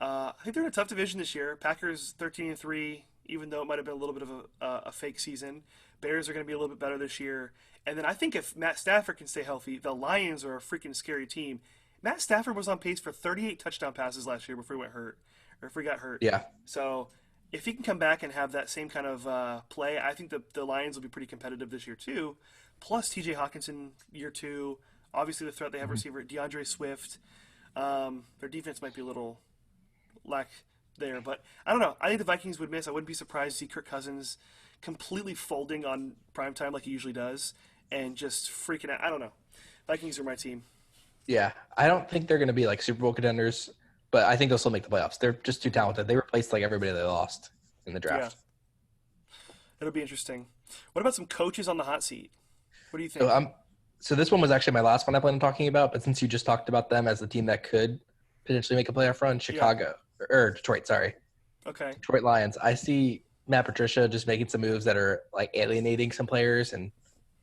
I think they're in a tough division this year. Packers 13-3, even though it might have been a little bit of a fake season. Bears are going to be a little bit better this year. And then I think if Matt Stafford can stay healthy, the Lions are a freaking scary team. Matt Stafford was on pace for 38 touchdown passes last year before he went hurt, or if he got hurt. Yeah. So if he can come back and have that same kind of play, I think the Lions will be pretty competitive this year too. Plus T.J. Hawkinson year two. Obviously the threat they have receiver DeAndre Swift. Their defense might be a little lack there, but I don't know. I think the Vikings would miss. I wouldn't be surprised to see Kirk Cousins completely folding on primetime like he usually does and just freaking out. I don't know. Vikings are my team. Yeah. I don't think they're going to be like Super Bowl contenders, but I think they'll still make the playoffs. They're just too talented. They replaced like everybody they lost in the draft. Yeah. It'll be interesting. What about some coaches on the hot seat? What do you think? So this one was actually my last one I planned on talking about, but since you just talked about them as the team that could potentially make a playoff run, Chicago or Detroit, sorry. Okay. Detroit Lions. I see Matt Patricia just making some moves that are like alienating some players, and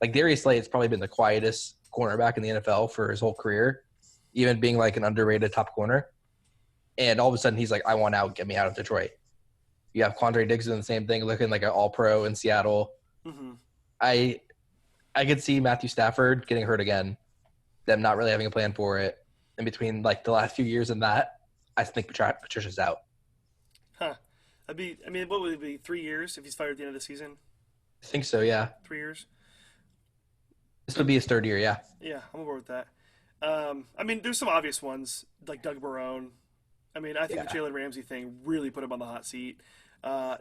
like Darius Slay's probably been the quietest cornerback in the NFL for his whole career, even being like an underrated top corner. And all of a sudden he's like, I want out, get me out of Detroit. You have Quandre Diggs doing the same thing, looking like an all-pro in Seattle. Mm-hmm. I could see Matthew Stafford getting hurt again, them not really having a plan for it. In between like the last few years and that, I think Patricia's out. Huh. What would it be, 3 years if he's fired at the end of the season? I think so, yeah. 3 years? This would be his third year, yeah. Yeah, I'm on board with that. There's some obvious ones, like Doug Marrone. I think the Jalen Ramsey thing really put him on the hot seat. I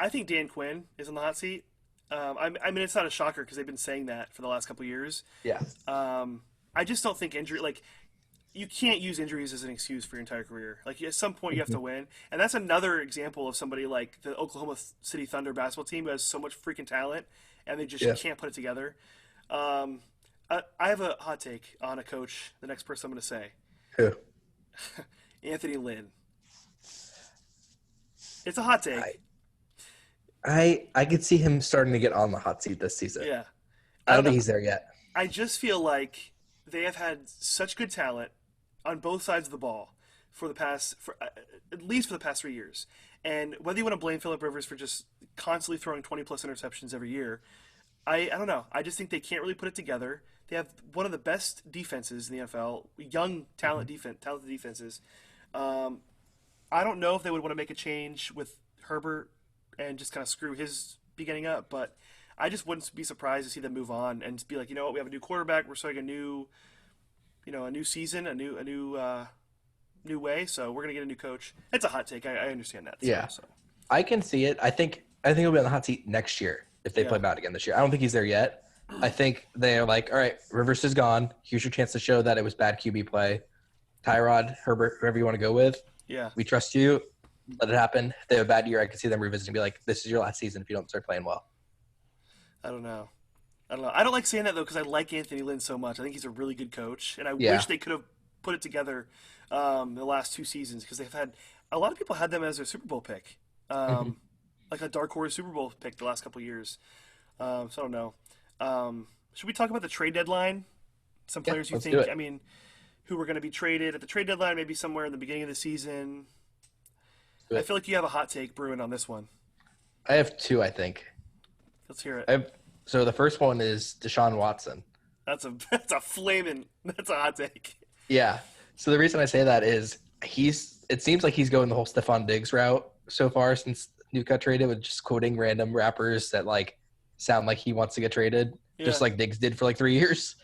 think Dan Quinn is on the hot seat. It's not a shocker because they've been saying that for the last couple of years. Yeah. I just don't think you can't use injuries as an excuse for your entire career. Like at some point you have to win, and that's another example of somebody like the Oklahoma City Thunder basketball team who has so much freaking talent, and they just can't put it together. I have a hot take on a coach. The next person I'm going to say, who? Anthony Lynn. It's a hot take. I could see him starting to get on the hot seat this season. Yeah. I don't think he's there yet. I just feel like they have had such good talent on both sides of the ball at least for the past 3 years. And whether you want to blame Phillip Rivers for just constantly throwing 20-plus interceptions every year, I don't know. I just think they can't really put it together. They have one of the best defenses in the NFL, young talented defenses. I don't know if they would want to make a change with Herbert and just kind of screw his beginning up, but I just wouldn't be surprised to see them move on and be like, you know what, we have a new quarterback, we're starting a new season, a new way, so we're gonna get a new coach. It's a hot take. I understand that. Yeah, so. I can see it. I think he'll be on the hot seat next year if they play bad again this year. I don't think he's there yet. I think they're like, all right, Rivers is gone. Here's your chance to show that it was bad QB play. Tyrod, Herbert, whoever you want to go with. Yeah, we trust you. Let it happen. If they have a bad year, I could see them revisit and be like, this is your last season if you don't start playing well. I don't know. I don't like saying that, though, because I like Anthony Lynn so much. I think he's a really good coach, and I wish they could have put it together the last 2 seasons because they've had – a lot of people had them as their Super Bowl pick, like a dark horse Super Bowl pick the last couple of years. So I don't know. Should we talk about the trade deadline? Some players you think – who were going to be traded at the trade deadline, maybe somewhere in the beginning of the season. I feel like you have a hot take brewing on this one. I have 2, I think. Let's hear it. So the first one is Deshaun Watson. That's a hot take. Yeah. So the reason I say that is it seems like he's going the whole Stephon Diggs route so far since New got traded, with just quoting random rappers that like sound like he wants to get traded, just like Diggs did for like 3 years.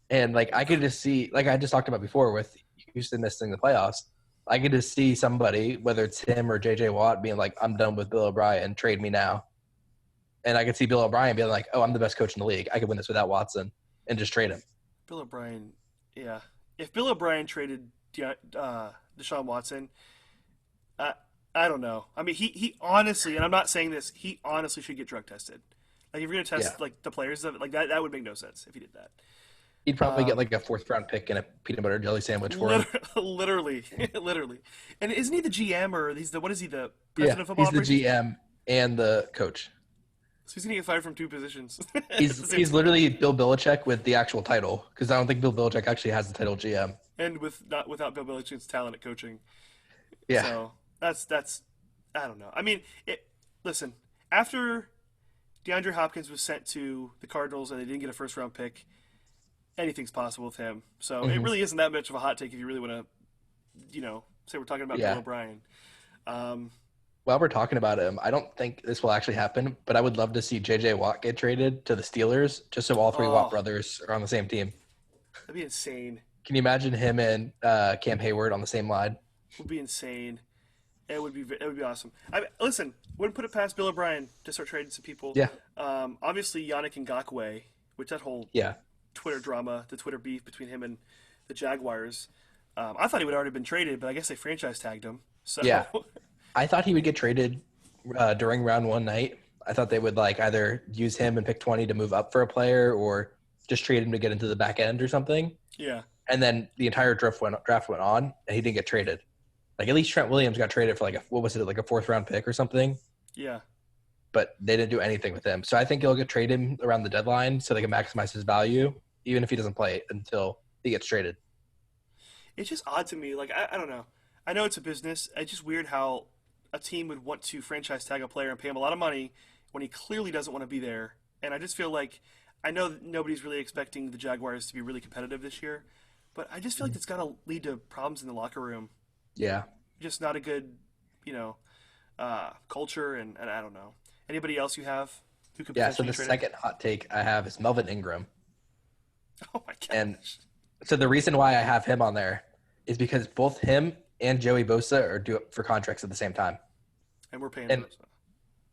And like I could just see, like I just talked about before with Houston missing the playoffs, I could just see somebody, whether it's him or JJ Watt, being like, I'm done with Bill O'Brien, trade me now. And I could see Bill O'Brien being like, oh, I'm the best coach in the league. I could win this without Watson, and just trade him. Bill O'Brien, yeah. If Bill O'Brien traded Deshaun Watson, I don't know. I mean, he honestly, and I'm not saying this, he honestly should get drug tested. Like if you're going to test like the players of it, like that would make no sense if he did that. He'd probably get like a 4th round pick and a peanut butter jelly sandwich for him. Literally. And isn't he the GM or what is he, the president of football? He's the GM and the coach. So he's gonna get fired from two positions at the same He's time, literally Bill Belichick with the actual title because I don't think Bill Belichick actually has the title GM. and with not without Bill Belichick's talent at coaching. Yeah, So that's I don't know. I mean, listen, after DeAndre Hopkins was sent to the Cardinals and they didn't get a first round pick, anything's possible with him. So it hmm really isn't that much of a hot take if you really want to, say we're talking about Bill yeah. O'Brien. Um, While we're talking about him, I don't think this will actually happen, but I would love to see JJ Watt get traded to the Steelers just so all three Watt oh, brothers are on the same team. that'd be insane. Can you imagine him and Cam Hayward on the same line? Would be insane. It would be awesome. Listen, wouldn't put it past Bill O'Brien to start trading some people. Yeah, Obviously Yannick Ngakoue, which that whole yeah, Twitter drama, the Twitter beef between him and the Jaguars. I thought he would already been traded, but I guess they franchise tagged him. So yeah. I thought he would get traded during round one night. I thought they would like either use him and pick 20 to move up for a player or just trade him to get into the back end or something. yeah, And then the entire draft went on and he didn't get traded. Like at least Trent Williams got traded for like what was it, like a fourth round pick or something? yeah. But they didn't do anything with him. So I think he'll get traded around the deadline so they can maximize his value, even if he doesn't play until he gets traded. It's just odd to me. Like I don't know. I know it's a business. It's just weird how a team would want to franchise tag a player and pay him a lot of money when he clearly doesn't want to be there. And I just feel like I know that nobody's really expecting the Jaguars to be really competitive this year, but I just feel like it's got to lead to problems in the locker room. Yeah. Just not a good, you know, culture, and I don't know. Anybody else you have who could Yeah. So potentially the get traded? second hot take I have is Melvin Ingram. Oh my And gosh. so the reason why I have him on there is because both him and Joey Bosa are due up for contracts at the same time. And we're paying And for it.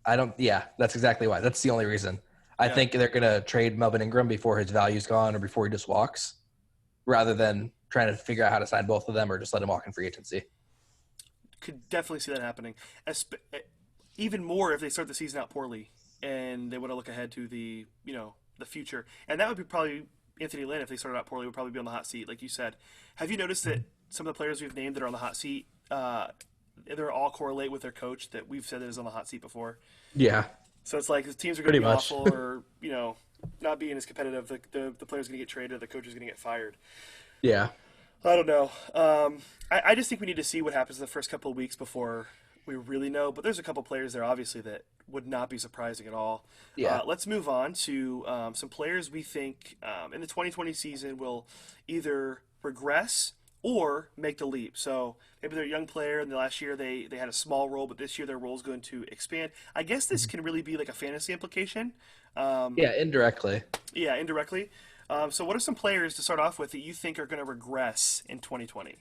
I don't, yeah, that's exactly why. That's the only reason. I Yeah. think they're going to trade Melvin Ingram before his value's gone or before he just walks rather than trying to figure out how to sign both of them or just let him walk in free agency. Could definitely see that happening. Even more if they start the season out poorly and they want to look ahead to the future. And that would be probably Anthony Lynn if they started out poorly would probably be on the hot seat, like you said. Have you noticed that some of the players we've named that are on the hot seat, they're all correlate with their coach that we've said that is on the hot seat before. Yeah, So it's like the teams are going to pretty be much. awful or not being as competitive. The player's going to get traded, the coach is going to get fired. Yeah. I don't know. I just think we need to see what happens in the first couple of weeks before we really know. But there's a couple players there, obviously, that would not be surprising at all. Yeah. Let's move on to some players we think in the 2020 season will either regress or make the leap. So maybe they're a young player, and the last year they had a small role, but this year their role is going to expand. I guess this can really be like a fantasy implication. Yeah, indirectly. Yeah, indirectly. So what are some players to start off with that you think are going to regress in 2020?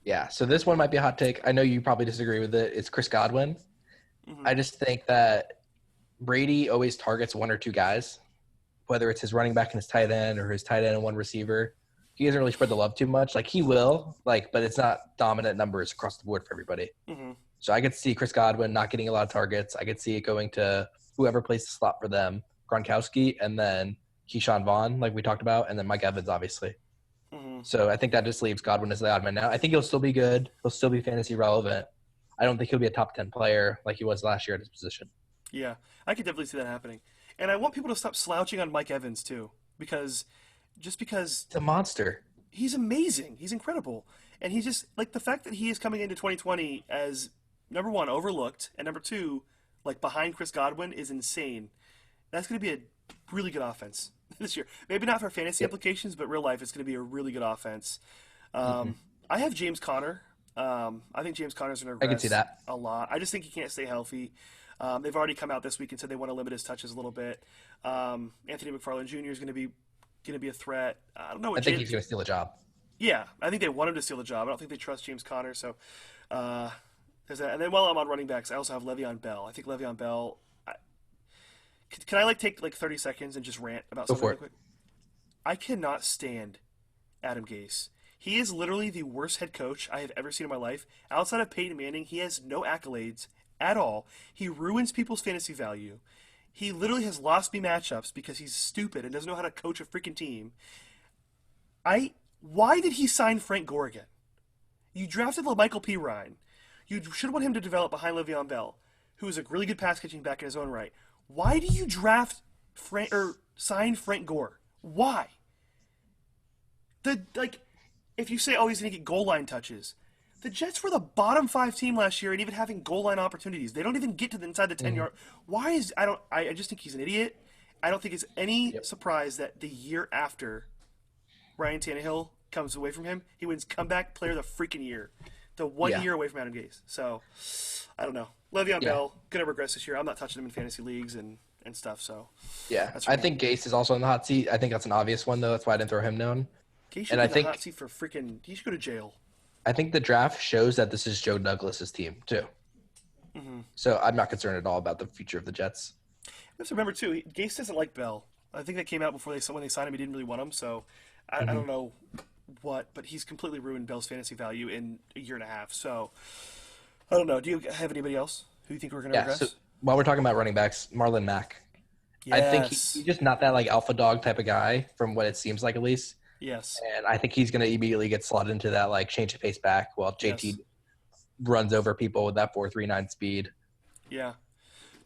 Yeah. So this one might be a hot take. I know you probably disagree with it. It's Chris Godwin. Hmm. I just think that Brady always targets one or two guys, whether it's his running back and his tight end or his tight end and one receiver. He doesn't really spread the love too much. Like he will, but it's not dominant numbers across the board for everybody. Hmm. So I could see Chris Godwin not getting a lot of targets. I could see it going to whoever plays the slot for them, Gronkowski, and then Keyshawn Vaughn, like we talked about, and then Mike Evans, obviously. Hmm. So I think that just leaves Godwin as the odd man now. I think he'll still be good. He'll still be fantasy relevant. I don't think he'll be a top 10 player like he was last year at his position. Yeah, I could definitely see that happening. And I want people to stop slouching on Mike Evans too, because It's a monster. he's amazing, he's incredible, and he's just like the fact that he is coming into 2020 as number one overlooked and number two like behind Chris Godwin is insane. That's going to be a really good offense this year. Maybe not for fantasy Yep. implications, but real life, it's going to be a really good offense. hmm I have James Conner. I think James Conner's going to I can see regress that. a lot. I just think he can't stay healthy. They've already come out this week and said they want to limit his touches a little bit. Anthony McFarland Jr. is going to be a threat. I don't know I what think James. he's going to steal a job. Yeah, I think they want him to steal the job. I don't think they trust James Conner. So uh, there's that. And then while I'm on running backs, I also have Le'Veon Bell. I think Le'Veon Bell. Can I take 30 seconds and just rant about Go something for real it. quick? I cannot stand Adam Gase. He is literally the worst head coach I have ever seen in my life. Outside of Peyton Manning, he has no accolades at all. He ruins people's fantasy value. He literally has lost me matchups because he's stupid and doesn't know how to coach a freaking team. Why did he sign Frank Gore again? You drafted Michael P. Ryan. You should want him to develop behind Le'Veon Bell, who is a really good pass catching back in his own right. Why do you draft Frank or sign Frank Gore? Why? If you say, oh, he's going to get goal line touches, the Jets were the bottom 5 team last year and even having goal line opportunities. They don't even get to the inside the 10 Hmm. yard. Why is I don't I just think he's an idiot. I don't think it's any Yep. surprise that the year after Ryan Tannehill comes away from him, he wins comeback player of the freaking year. The one Yeah. year away from Adam Gase. So I don't know. Le'Veon Yeah. Bell gonna regress this year. I'm not touching him in fantasy leagues and stuff. So Yeah. that's for I me. think Gase is also in the hot seat. I think that's an obvious one though. That's why I didn't throw him down. He should And be I in the hot think seat for freaking. He should go to jail. I think the draft shows that this is Joe Douglas's team too. Mm-hmm. So I'm not concerned at all about the future of the Jets. You have to remember too. Gase doesn't like Bell. I think that came out before when they signed him. He didn't really want him. So I Hmm. don't know but he's completely ruined Bell's fantasy value in a year and a half. So I don't know. Do you have anybody else who you think we're gonna Yeah. So regress? while we're talking about running backs, Marlon Mack. I think he's Yes. just not that like alpha dog type of guy, from what it seems like at least. Yes. And I think he's going to immediately get slotted into that like change of pace back while Yes. JT runs over people with that 4.39 speed. Yeah.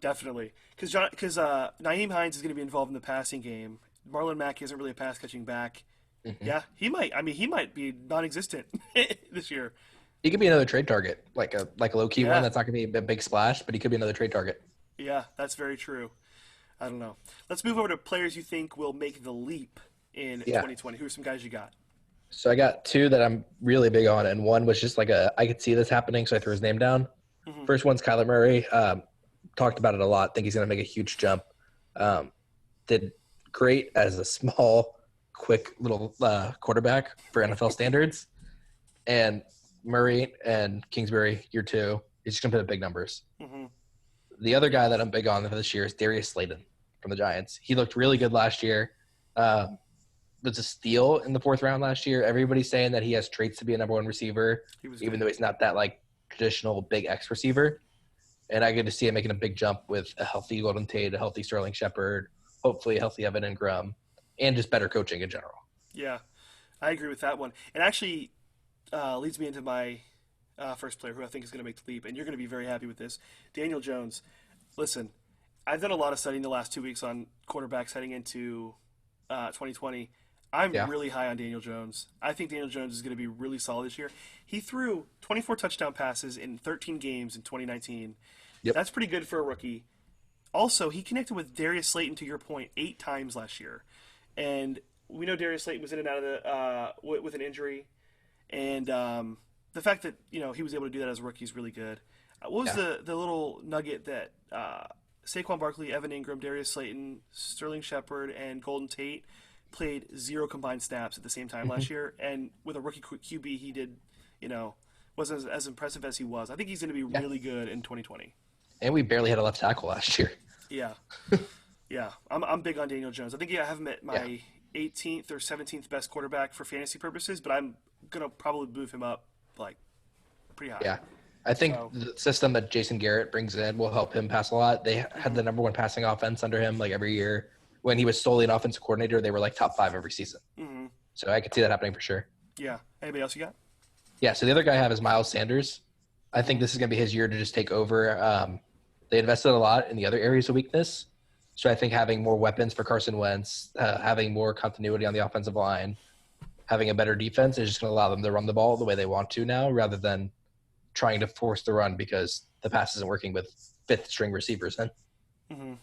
Definitely. Because Naeem Hines is going to be involved in the passing game. Marlon Mack isn't really a pass catching back. Hmm. Yeah, he might. I mean, he might be non-existent this year. He could be another trade target, like a low key one. Yeah. That's not going to be a big splash, but he could be another trade target. Yeah, that's very true. I don't know. Let's move over to players you think will make the leap in Yeah. 2020. Who are some guys you got? So I got two that I'm really big on, and one was just like I could see this happening, so I threw his name down. Hmm. First one's Kyler Murray. Talked about it a lot. Think he's going to make a huge jump. Did great as a small, quick little quarterback for NFL standards. And Murray and Kingsbury, year two, he's just going to put up big numbers. Hmm. The other guy that I'm big on for this year is Darius Slayton from the Giants. He looked really good last year. Was a steal in the 4th round last year. Everybody's saying that he has traits to be a number 1 receiver, He was even good. though he's not that like traditional big X receiver. And I get to see him making a big jump with a healthy Golden Tate, a healthy Sterling Shepard, hopefully a healthy Evan Ingram, and just better coaching in general. Yeah, I agree with that one. It actually leads me into my first player who I think is going to make the leap, and you're going to be very happy with this. Daniel Jones. Listen, I've done a lot of studying the last 2 weeks on quarterbacks heading into 2020. I'm Yeah. really high on Daniel Jones. I think Daniel Jones is going to be really solid this year. He threw 24 touchdown passes in 13 games in 2019. Yep. That's pretty good for a rookie. Also, he connected with Darius Slayton, to your point, 8 times last year. And we know Darius Slayton was in and out of the with an injury. And the fact that he was able to do that as a rookie is really good. What was Yeah. the little nugget that Saquon Barkley, Evan Ingram, Darius Slayton, Sterling Shepard, and Golden Tate played 0 combined snaps at the same time last year, and with a rookie QB, he did, wasn't as impressive as he was. I think he's going to be Yeah. really good in 2020. And we barely had a left tackle last year. Yeah, yeah, I'm big on Daniel Jones. I think I have him at Yeah. my 18th or 17th best quarterback for fantasy purposes, but I'm gonna probably move him up like pretty high. Yeah. I think So- the system that Jason Garrett brings in will help him pass a lot. They had the number 1 passing offense under him like every year. When he was solely an offensive coordinator, they were like top 5 every season. Hmm. So I could see that happening for sure. Yeah. Anybody else you got? Yeah. So the other guy I have is Miles Sanders. I think this is going to be his year to just take over. They invested a lot in the other areas of weakness. So I think having more weapons for Carson Wentz, having more continuity on the offensive line, having a better defense is just going to allow them to run the ball the way they want to now, rather than trying to force the run because the pass isn't working with 5th string receivers. Then Hmm.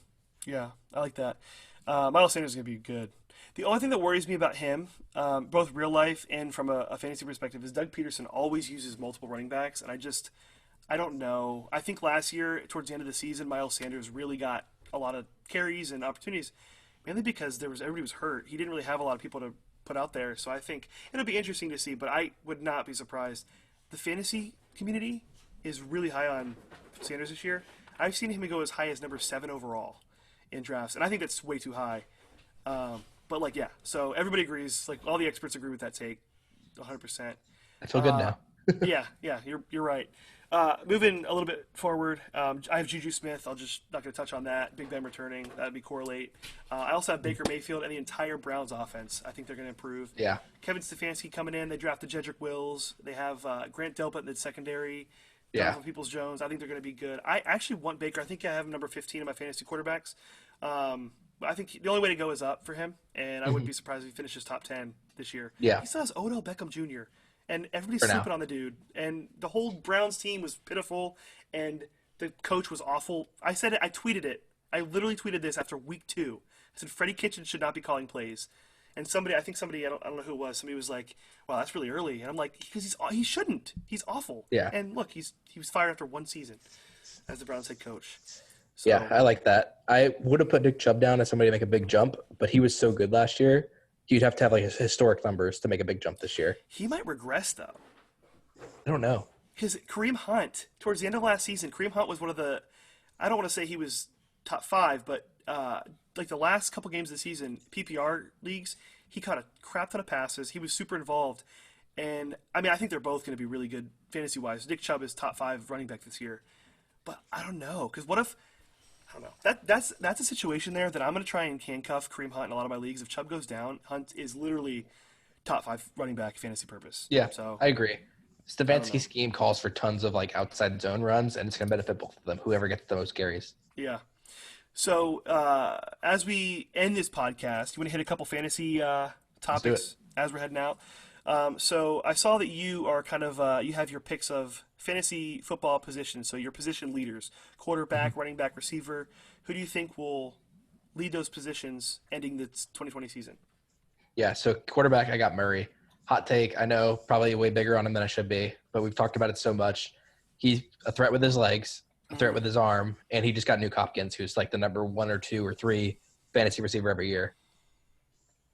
Yeah, I like that. Miles Sanders is going to be good. The only thing that worries me about him, both real life and from a fantasy perspective, is Doug Peterson always uses multiple running backs, and I don't know. I think last year, towards the end of the season, Miles Sanders really got a lot of carries and opportunities, mainly because everybody was hurt. He didn't really have a lot of people to put out there, so I think it'll be interesting to see. But I would not be surprised. The fantasy community is really high on Sanders this year. I've seen him go as high as number 7 overall in drafts, and I think that's way too high. But yeah, so everybody agrees. Like all the experts agree with that take, 100%. I feel good now. Yeah, you're right. Moving a little bit forward, I have Juju Smith. I'll just not going to touch on that. Big Ben returning, that'd be correlate. I also have Baker Mayfield and the entire Browns offense. I think they're going to improve. Yeah. Kevin Stefanski coming in. They drafted Jedrick Wills. They have Grant Delpit in the secondary. Yeah. Donovan Peoples-Jones. I think they're going to be good. I actually want Baker. I think I have him number 15 in my fantasy quarterbacks. But I think the only way to go is up for him, and I wouldn't Hmm. be surprised if he finishes top 10 this year. Yeah. He still has Odell Beckham Jr., and everybody's For now. sleeping on the dude. And the whole Browns team was pitiful, and the coach was awful. I said it. I tweeted it. I literally tweeted this after week 2. I said Freddie Kitchens should not be calling plays. And somebody, I don't know who it was. Somebody was like, "Wow, that's really early." And I'm like, "Because he shouldn't. He's awful." Yeah. And look, he was fired after 1 season as the Browns head coach. Yeah, So I like that. I would have put Nick Chubb down as somebody to make a big jump, but he was so good last year. You'd have to have like historic numbers to make a big jump this year. he might regress though, I don't know. because Kareem Hunt towards the end of last season, Kareem Hunt was one of the. I don't want to say he was top 5, but like the last couple games of the season, PPR leagues, he caught a crap ton of passes. He was super involved, and I mean, I think they're both going to be really good fantasy wise. Nick Chubb is top 5 running back this year, but I don't know, because what if I don't know. That's a situation there that I'm going to try and handcuff Kareem Hunt in a lot of my leagues. If Chubb goes down, Hunt is literally top 5 running back fantasy purpose. Yeah, So I agree. I don't know. Stefanski's scheme calls for tons of like outside zone runs, and it's going to benefit both of them. Whoever gets the most carries. Yeah. So as we end this podcast, you want to hit a couple fantasy Let's do it. topics as we're heading out. So I saw that you are kind of you have your picks of fantasy football positions. So your position leaders: quarterback, running back, receiver. Who do you think will lead those positions ending the 2020 season? Yeah, so quarterback, I got Murray. Hot take, I know, probably way bigger on him than I should be, but we've talked about it so much. He's a threat with his legs, a threat Mm-hmm. with his arm, and he just got Nuke Hopkins, who's like the number 1 or 2 or 3 fantasy receiver every year.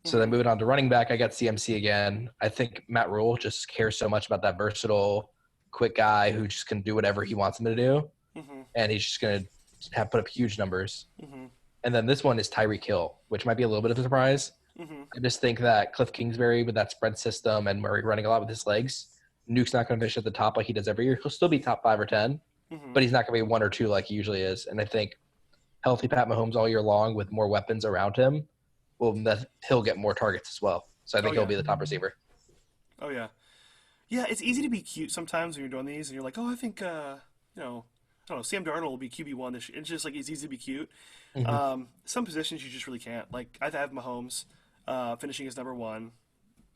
So then Mm-hmm. moving on to running back, I got CMC again. I think Matt Rule just cares so much about that versatile, quick guy who just can do whatever he wants him to do, Mm-hmm. and he's just going to have put up huge numbers. Mm-hmm. And then this one is Tyreek Hill, which might be a little bit of a surprise. Mm-hmm. I just think that Cliff Kingsbury with that spread system and Murray running a lot with his legs, Nuke's not going to finish at the top like he does every year. He'll still be top 5 or 10, Mm-hmm. but he's not going to be 1 or 2 like he usually is. And I think healthy Pat Mahomes all year long with more weapons around him he'll get more targets as well. So I Oh think he'll yeah. be the top receiver. Oh yeah. Yeah, it's easy to be cute sometimes when you're doing these, and you're like, oh, I think I don't know, Sam Darnold will be QB1 this year. It's just like it's easy to be cute. Mm-hmm. Some positions you just really can't. Like I have Mahomes finishing as number 1.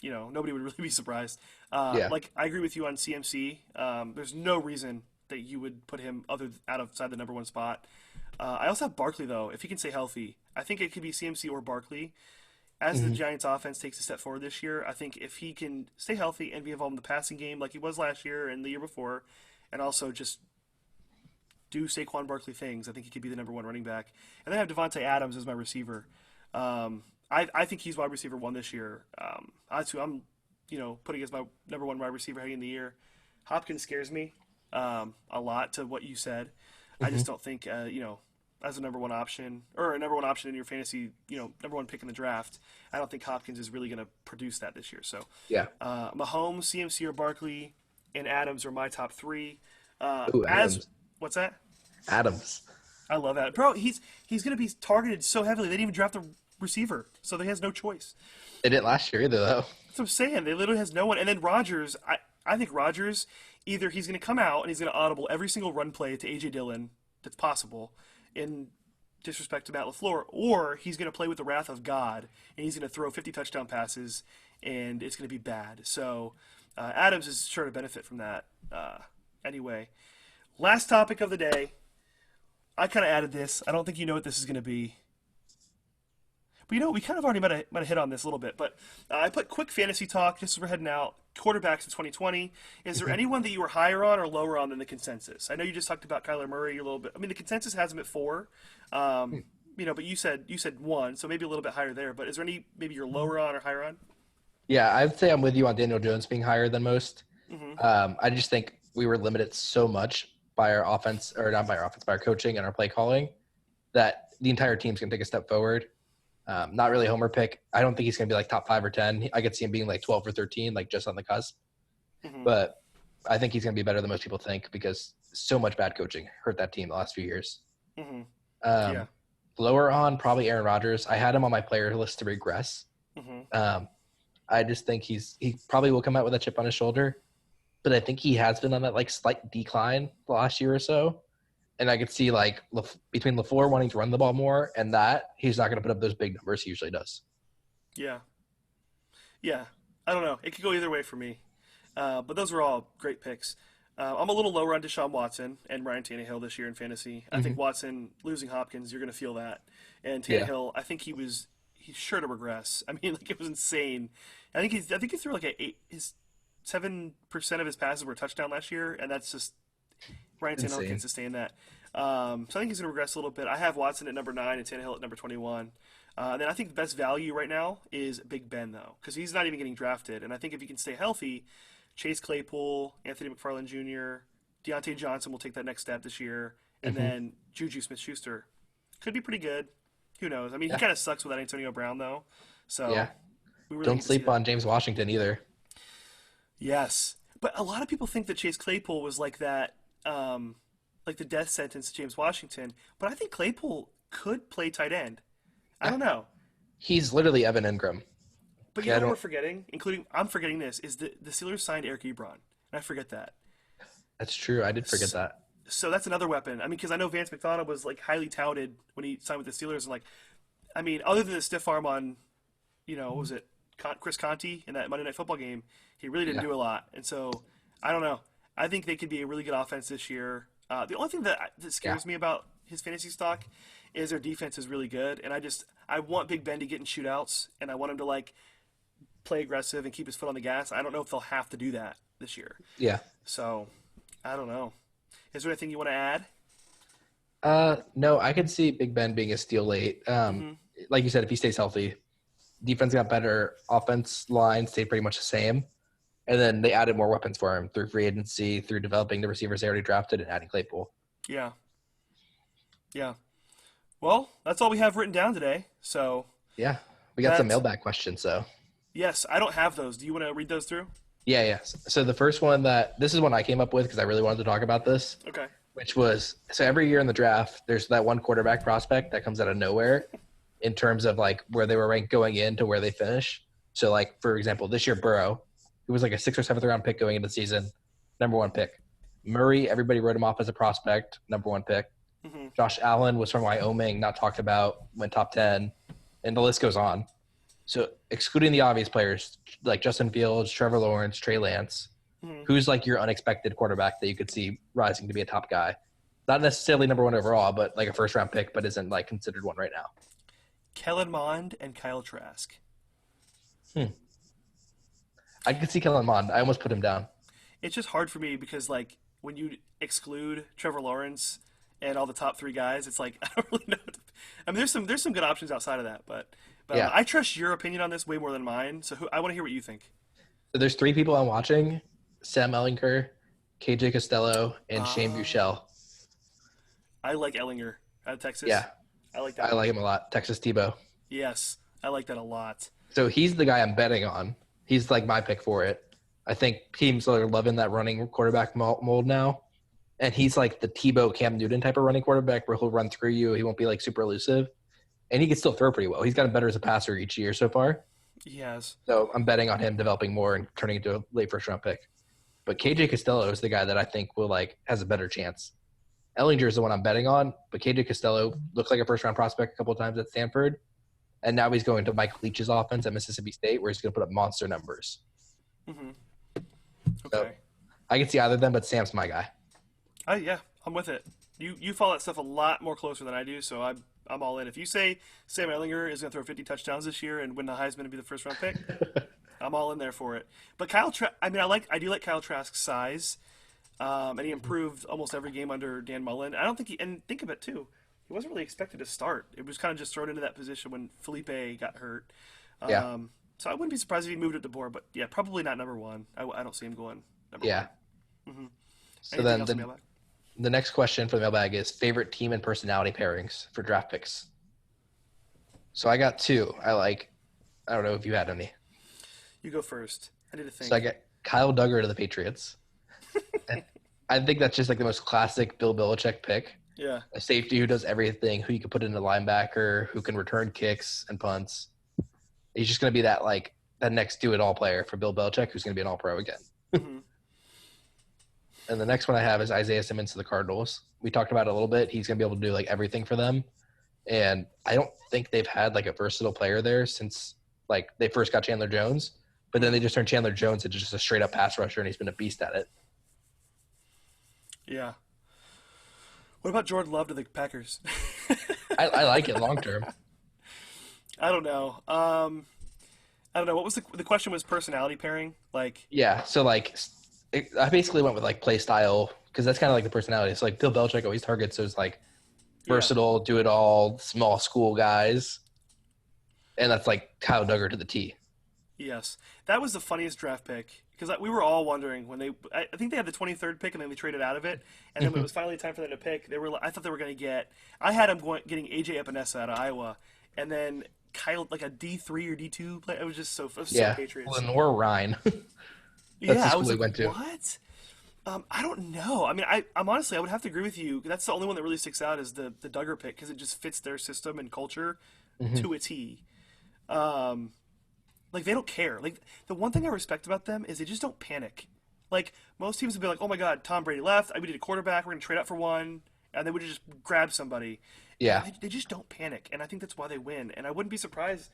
Nobody would really be surprised. Yeah. Like I agree with you on CMC. There's no reason that you would put him outside the number 1 spot. I also have Barkley though. If he can stay healthy, I think it could be CMC or Barkley. As the Mm-hmm. Giants' offense takes a step forward this year, I think if he can stay healthy and be involved in the passing game like he was last year and the year before, and also just do Saquon Barkley things, I think he could be the number 1 running back. And then I have Devontae Adams as my receiver. I think he's wide receiver 1 this year. I'm putting as my number 1 wide receiver heading in the year. Hopkins scares me a lot to what you said. I Mm-hmm. just don't think as a number 1 option or a number 1 option in your fantasy, number 1 pick in the draft. I don't think Hopkins is really going to produce that this year. So Yeah. Mahomes, CMC, or Barkley, and Adams are my top 3. Ooh, As Adams. what's that? Adams. I love that, bro. He's going to be targeted so heavily. They didn't even draft a receiver, so he has no choice. They didn't last year either, though. That's what I'm saying. They literally has no one. And then Rodgers, I think Rodgers, either he's going to come out and he's going to audible every single run play to AJ Dillon that's possible, in disrespect to Matt LaFleur, or he's going to play with the wrath of God and he's going to throw 50 touchdown passes and it's going to be bad. So Adams is sure to benefit from that. Anyway, last topic of the day. I kind of added this. I don't think you know what this is going to be. But we kind of already might have hit on this a little bit. But I put quick fantasy talk just as we're heading out. Quarterbacks in 2020. Is there anyone that you were higher on or lower on than the consensus? I know you just talked about Kyler Murray a little bit. I mean, the consensus has him at 4. But you said 1, so maybe a little bit higher there. But is there any maybe you're lower on or higher on? Yeah, I'd say I'm with you on Daniel Jones being higher than most. Mm-hmm. I just think we were limited so much by our offense, or not by our offense, by our coaching and our play calling, that the entire team's going to take a step forward. Not really a homer pick. I don't think he's going to be like top 5 or 10. I could see him being like 12 or 13, like just on the cusp. Mm-hmm. But I think he's going to be better than most people think because so much bad coaching hurt that team the last few years. Mm-hmm. Um, Yeah. Lower on, probably Aaron Rodgers. I had him on my player list to regress. Mm-hmm. I just think he probably will come out with a chip on his shoulder. but I think he has been on that like slight decline the last year or so. And I could see like between LaFleur wanting to run the ball more and that he's not going to put up those big numbers he usually does. Yeah, yeah. I don't know. It could go either way for me. But those were all great picks. I'm a little lower on Deshaun Watson and Ryan Tannehill this year in fantasy. I think Hmm. Watson losing Hopkins, you're going to feel that. And Yeah, Tannehill, I think he's sure to regress. I mean, like it was insane. I think he threw like his 7% of his passes were touchdown last year, and that's just Ryan Tannehill can insane. sustain that. So I think he's going to regress a little bit. I have Watson at number 9 and Tannehill at number 21. Then I think the best value right now is Big Ben though, because he's not even getting drafted, and I think if he can stay healthy, Chase Claypool, Anthony McFarland Jr., Deontay Johnson will take that next step this year, and Hmm. then Juju Smith-Schuster could be pretty good. Who knows? I mean, he Yeah, kind of sucks without Antonio Brown though, yeah. so we really Don't need to see sleep that. on James Washington either. Yes, but a lot of people think that Chase Claypool was like that, like the death sentence to James Washington. But I think Claypool could play tight end. I Yeah, don't know. he's literally Evan Ingram. But you Yeah, I know what we're don't. forgetting? Including I'm forgetting this is the Steelers signed Eric Ebron, and I forget that. That's true. I did forget S- that. So that's another weapon. I mean, because I know Vance McDonald was like highly touted when he signed with the Steelers, and like, I mean, other than the stiff arm on, what was it, Chris Conti in that Monday Night Football game, he really didn't Yeah, do a lot. And so I don't know. I think they could be a really good offense this year. The only thing that yeah, scares me about his fantasy stock is their defense is really good, and I want Big Ben to get in shootouts, and I want him to like play aggressive and keep his foot on the gas. I don't know if they'll have to do that this year. yeah. So I don't know. Is there anything you want to add? No, I could see Big Ben being a steal late. Mm-hmm. Like you said, if he stays healthy, defense got better, offense line stayed pretty much the same, and then they added more weapons for him through free agency, through developing the receivers they already drafted, and adding Claypool. Yeah, yeah. Well, that's all we have written down today. So Yeah, we got some that, mailbag questions. So yes, I don't have those. Do you want to read those through? yeah, yeah. So the first one this is one I came up with because I really wanted to talk about this, Okay. which was so every year in the draft, there's that one quarterback prospect that comes out of nowhere in terms of like where they were ranked going in to where they finish. So like for example, this year Burrow, who was like a 6th or 7th round pick going into the season, #1 pick. Murray, everybody wrote him off as a prospect, #1 pick. Mm-hmm. Josh Allen was from Wyoming, not talked about, went top 10, and the list goes on. So excluding the obvious players like Justin Fields, Trevor Lawrence, Trey Lance, Mm-hmm. who's like your unexpected quarterback that you could see rising to be a top guy? Not necessarily #1 overall, but like a 1st round pick, but isn't like considered one right now. Kellen Mond and Kyle Trask. Hmm. I could see Kellen Mond. I almost put him down. It's just hard for me because like when you exclude Trevor Lawrence and all the top three guys, it's like I don't really know. I mean, there's some good options outside of that, but I, don't know. Yeah. I trust your opinion on this way more than mine. So I want to hear what you think. So there's 3 people I'm watching: Sam Ellinger, KJ Costello, and Shane Uh, Buechele. I like Ellinger out of Texas. Yeah, I like that I a like lot. him a lot. Texas Tebow. Yes, I like that a lot. So he's the guy I'm betting on. He's like my pick for it. I think teams are loving that running quarterback mold now. And he's like the Tebow Cam Newton type of running quarterback where he'll run through you. He won't be like super elusive. And he can still throw pretty well. He's gotten better as a passer each year so far. He has. So I'm betting on him developing more and turning into a late 1st round pick. But KJ Costello is the guy that I think will like has a better chance. Ellinger is the one I'm betting on, but KJ Costello looked like a 1st round prospect a couple of times at Stanford. And now he's going to Mike Leach's offense at Mississippi State where he's going to put up monster numbers. Hmm. So Okay. I can see either of them, but Sam's my guy. Yeah, I'm with it. You follow that stuff a lot more closer than I do, so I'm all in. If you say Sam Ellinger is going to throw 50 touchdowns this year and win the Heisman and be the 1st round pick, I'm all in there for it. But I mean, I do like Kyle Trask's size, and he improved almost every game under Dan Mullen. I don't think and think of it too, he wasn't really expected to start. It was kind of just thrown into that position when Felipe got hurt. Yeah. So I wouldn't be surprised if he moved it to board, but yeah, probably not #1. I don't see him going number Yeah. one. Hmm. So Anything then else in mailbag? the next question for the mailbag is favorite team and personality pairings for draft picks. So I got 2. I don't know if you had any. You go first. I need to So I think. got Kyle Duggar to the Patriots. And I think that's just like the most classic Bill Belichick pick. Yeah. A safety who does everything, who you can put in a linebacker, who can return kicks and punts. He's just going to be that next do it all player for Bill Belichick, who's going to be an all pro again. Hmm. And the next one I have is Isaiah Simmons to the Cardinals. We talked about it a little bit. He's going to be able to do like everything for them. And I don't think they've had like a versatile player there since like they first got Chandler Jones. But then they just turned Chandler Jones into just a straight up pass rusher, and he's been a beast at it. Yeah. What about Jordan Love to the Packers? I like it long term. I don't know. I don't know. What was the question? Was personality pairing? Like, Yeah. So like, I basically went with like play style because that's kind of like the personality. It's like Bill Belichick always targets those like yeah, versatile, do it all, small school guys, and that's like Kyle Duggar to the T. yes, that was the funniest draft pick because we were all wondering when they. I think they had the 23rd pick and then they traded out of it, and then when it was finally time for them to pick, they were. I thought they were going to get. I had them getting AJ Epinesa out of Iowa, and then Kyle like a D3 or D2 play. It was just so it was so Yeah, Patriots. Lenore Ryan. That's the Yeah, I school was he like, went to. what? I don't know. I mean, I'm honestly, I would have to agree with you. That's the only one that really sticks out is the Duggar pick because it just fits their system and culture Hmm. to a T. Um, like they don't care. Like the one thing I respect about them is they just don't panic. Like most teams would be like, "Oh my God, Tom Brady left. We need a quarterback. We're gonna trade up for one," and they would just grab somebody. And Yeah, they just don't panic, and I think that's why they win. And I wouldn't be surprised.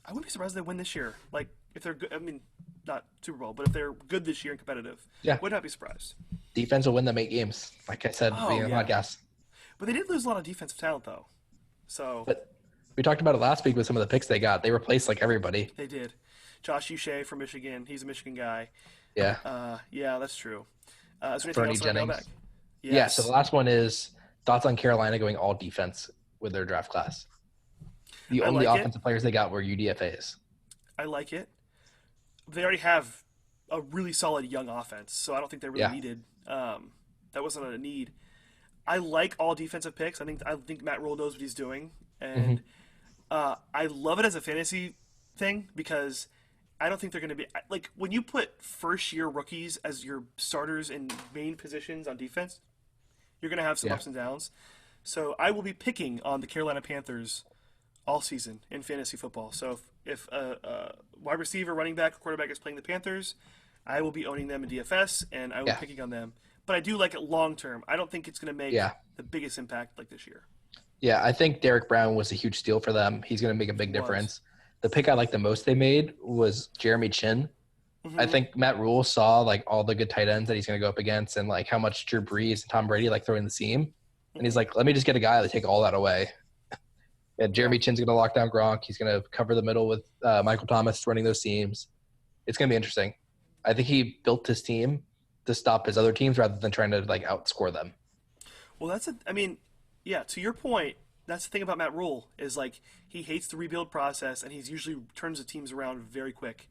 I wouldn't be surprised if they win this year. Like if they're good. I mean, not Super Bowl, but if they're good this year and competitive, yeah. would not be surprised. Defense will win them 8 games, like I said at the Oh beginning of the yeah, podcast. but they did lose a lot of defensive talent though. So But we talked about it last week with some of the picks they got. They replaced like everybody. they did. Josh Uche from Michigan. He's a Michigan guy. Yeah. Yeah, that's true. Is there anything Fernie else on our mailbag? Jennings. Yeah. So the Yes, last one is thoughts on Carolina going all defense with their draft class. The I only like it. offensive players they got were UDFA's. I like it. They already have a really solid young offense, so I don't think they really Yeah. needed. That wasn't a need. I like all defensive picks. I think Matt Rule knows what he's doing, Hmm. and I love it as a fantasy thing because I don't think they're going to be like when you put first year rookies as your starters in main positions on defense, you're going to have some Yeah. ups and downs. So I will be picking on the Carolina Panthers all season in fantasy football. So if a wide receiver, running back, or quarterback is playing the Panthers, I will be owning them in DFS and I will be Yeah. picking on them. But I do like it long term. I don't think it's going to make Yeah. the biggest impact like this year. Yeah. I think Derek Brown was a huge steal for them. He's going to make a big He was. difference. The pick I like the most they made was Jeremy Chin. I Hmm. think Matt Rule saw like all the good tight ends that he's going to go up against and like how much Drew Brees and Tom Brady like throwing the seam. And he's Hmm. like, let me just get a guy to take all that away. And Yeah. Jeremy Chin's going to lock down Gronk. He's going to cover the middle with Michael Thomas running those seams. It's going to be interesting. I think he built his team to stop his other teams rather than trying to like outscore them. Well, I mean, yeah. To your point, that's the thing about Matt Rule is like he hates the rebuild process, and he's usually turns the teams around very quick.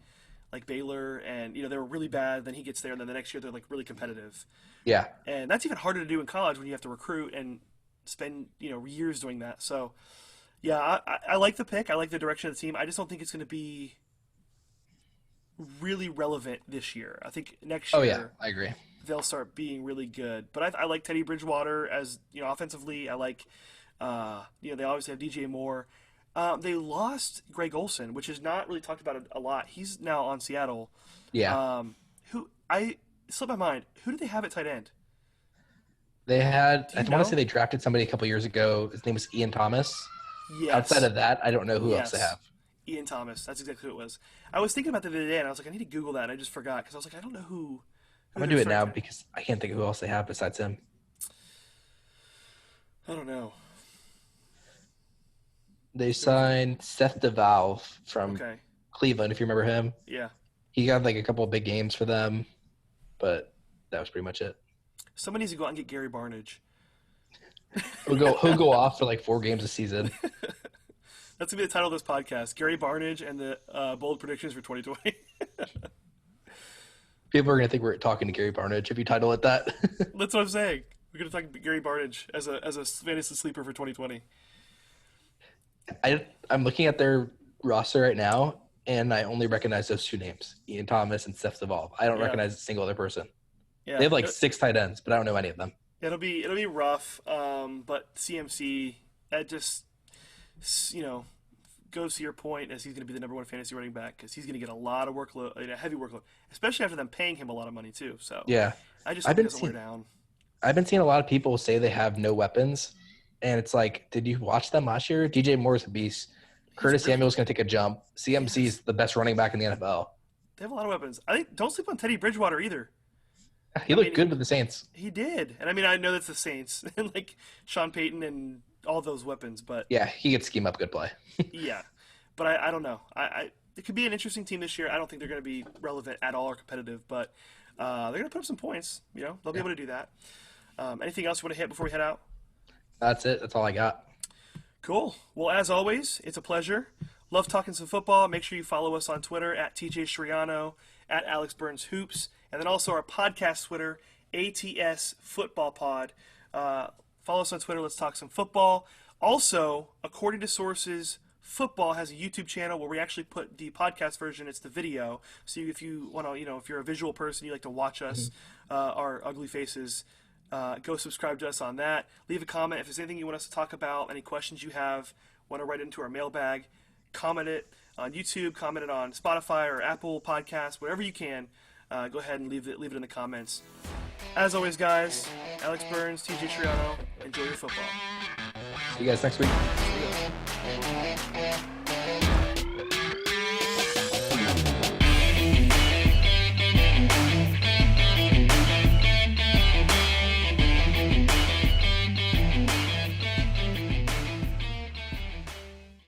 Like Baylor, and they were really bad. Then he gets there, and then the next year they're like really competitive. Yeah. And that's even harder to do in college when you have to recruit and spend years doing that. So yeah, I like the pick. I like the direction of the team. I just don't think it's going to be really relevant this year. I think next Oh yeah, year I agree. they'll start being really good. But I like Teddy Bridgewater as offensively. I like they obviously have DJ Moore. They lost Greg Olson, which is not really talked about a lot. He's now on Seattle. Yeah. Who I slipped my mind. Who did they have at tight end? They had Do I you want to say know? they drafted somebody a couple years ago. His name was Ian Thomas. Outside Yes, of that, I don't know who else they yes. have. Ian Thomas. That's exactly who it was. I was thinking about that the other day, and I was like, I need to Google that, and I just forgot because I was like, I don't know I'm who gonna their do it starting now tight. because I can't think of who else they have besides him. I don't know. They Let me think. signed Seth DeValve from Okay. Cleveland, if you remember him. Yeah. He got like a couple of big games for them, but that was pretty much it. Somebody needs to go out and get Gary Barnage. He'll go off for like 4 games a season. That's gonna be the title of this podcast: Gary Barnage and the bold predictions for 2020. People are gonna think we're talking to Gary Barnage if you title it that. That's what I'm saying. We're gonna talk Gary Barnage as a fantasy sleeper for 2020. I'm looking at their roster right now, and I only recognize those two names: Ian Thomas and Seth DeValve. I don't Yeah. recognize a single other person. They Yeah. have like 6 tight ends, but I don't know any of them. It'll be rough. But CMC that just you know goes to your point as he's going to be the number one fantasy running back because he's going to get a lot of workload, a heavy workload, especially after them paying him a lot of money too. So Yeah. I just I've hope he been doesn't wear seeing down. I've been seeing a lot of people say they have no weapons, and it's like, did you watch them last year? DJ Moore's a beast. He's Curtis really Samuel's good. going to take a jump. Yes, CMC's the best running back in the NFL. they have a lot of weapons. I think don't sleep on Teddy Bridgewater either. He I mean, looked good with the Saints. he did, and I mean, I know that's the Saints and like Sean Payton and all those weapons, but Yeah, he could scheme up good play. yeah, but I don't know. It could be an interesting team this year. I don't think they're going to be relevant at all or competitive, but they're going to put up some points. You know, they'll be Yeah, able to do that. Anything else you want to hit before we head out? that's it. That's all I got. Cool. Well, as always, it's a pleasure. Love talking some football. Make sure you follow us on Twitter at TJ Shriano, at Alex Burns Hoops, and then also our podcast Twitter, ATS Football Pod. Follow us on Twitter. Let's talk some football. Also, according to sources, football has a YouTube channel where we actually put the podcast version. It's the video. So if you want to, if you're a visual person, you like to watch us, our ugly faces, go subscribe to us on that. Leave a comment if there's anything you want us to talk about, any questions you have, want to write into our mailbag. Comment it on YouTube, comment it on Spotify or Apple Podcasts, wherever you can. Go ahead and leave it in the comments. As always, guys, Alex Burns, TJ Triano, enjoy your football. See you guys next week. See ya.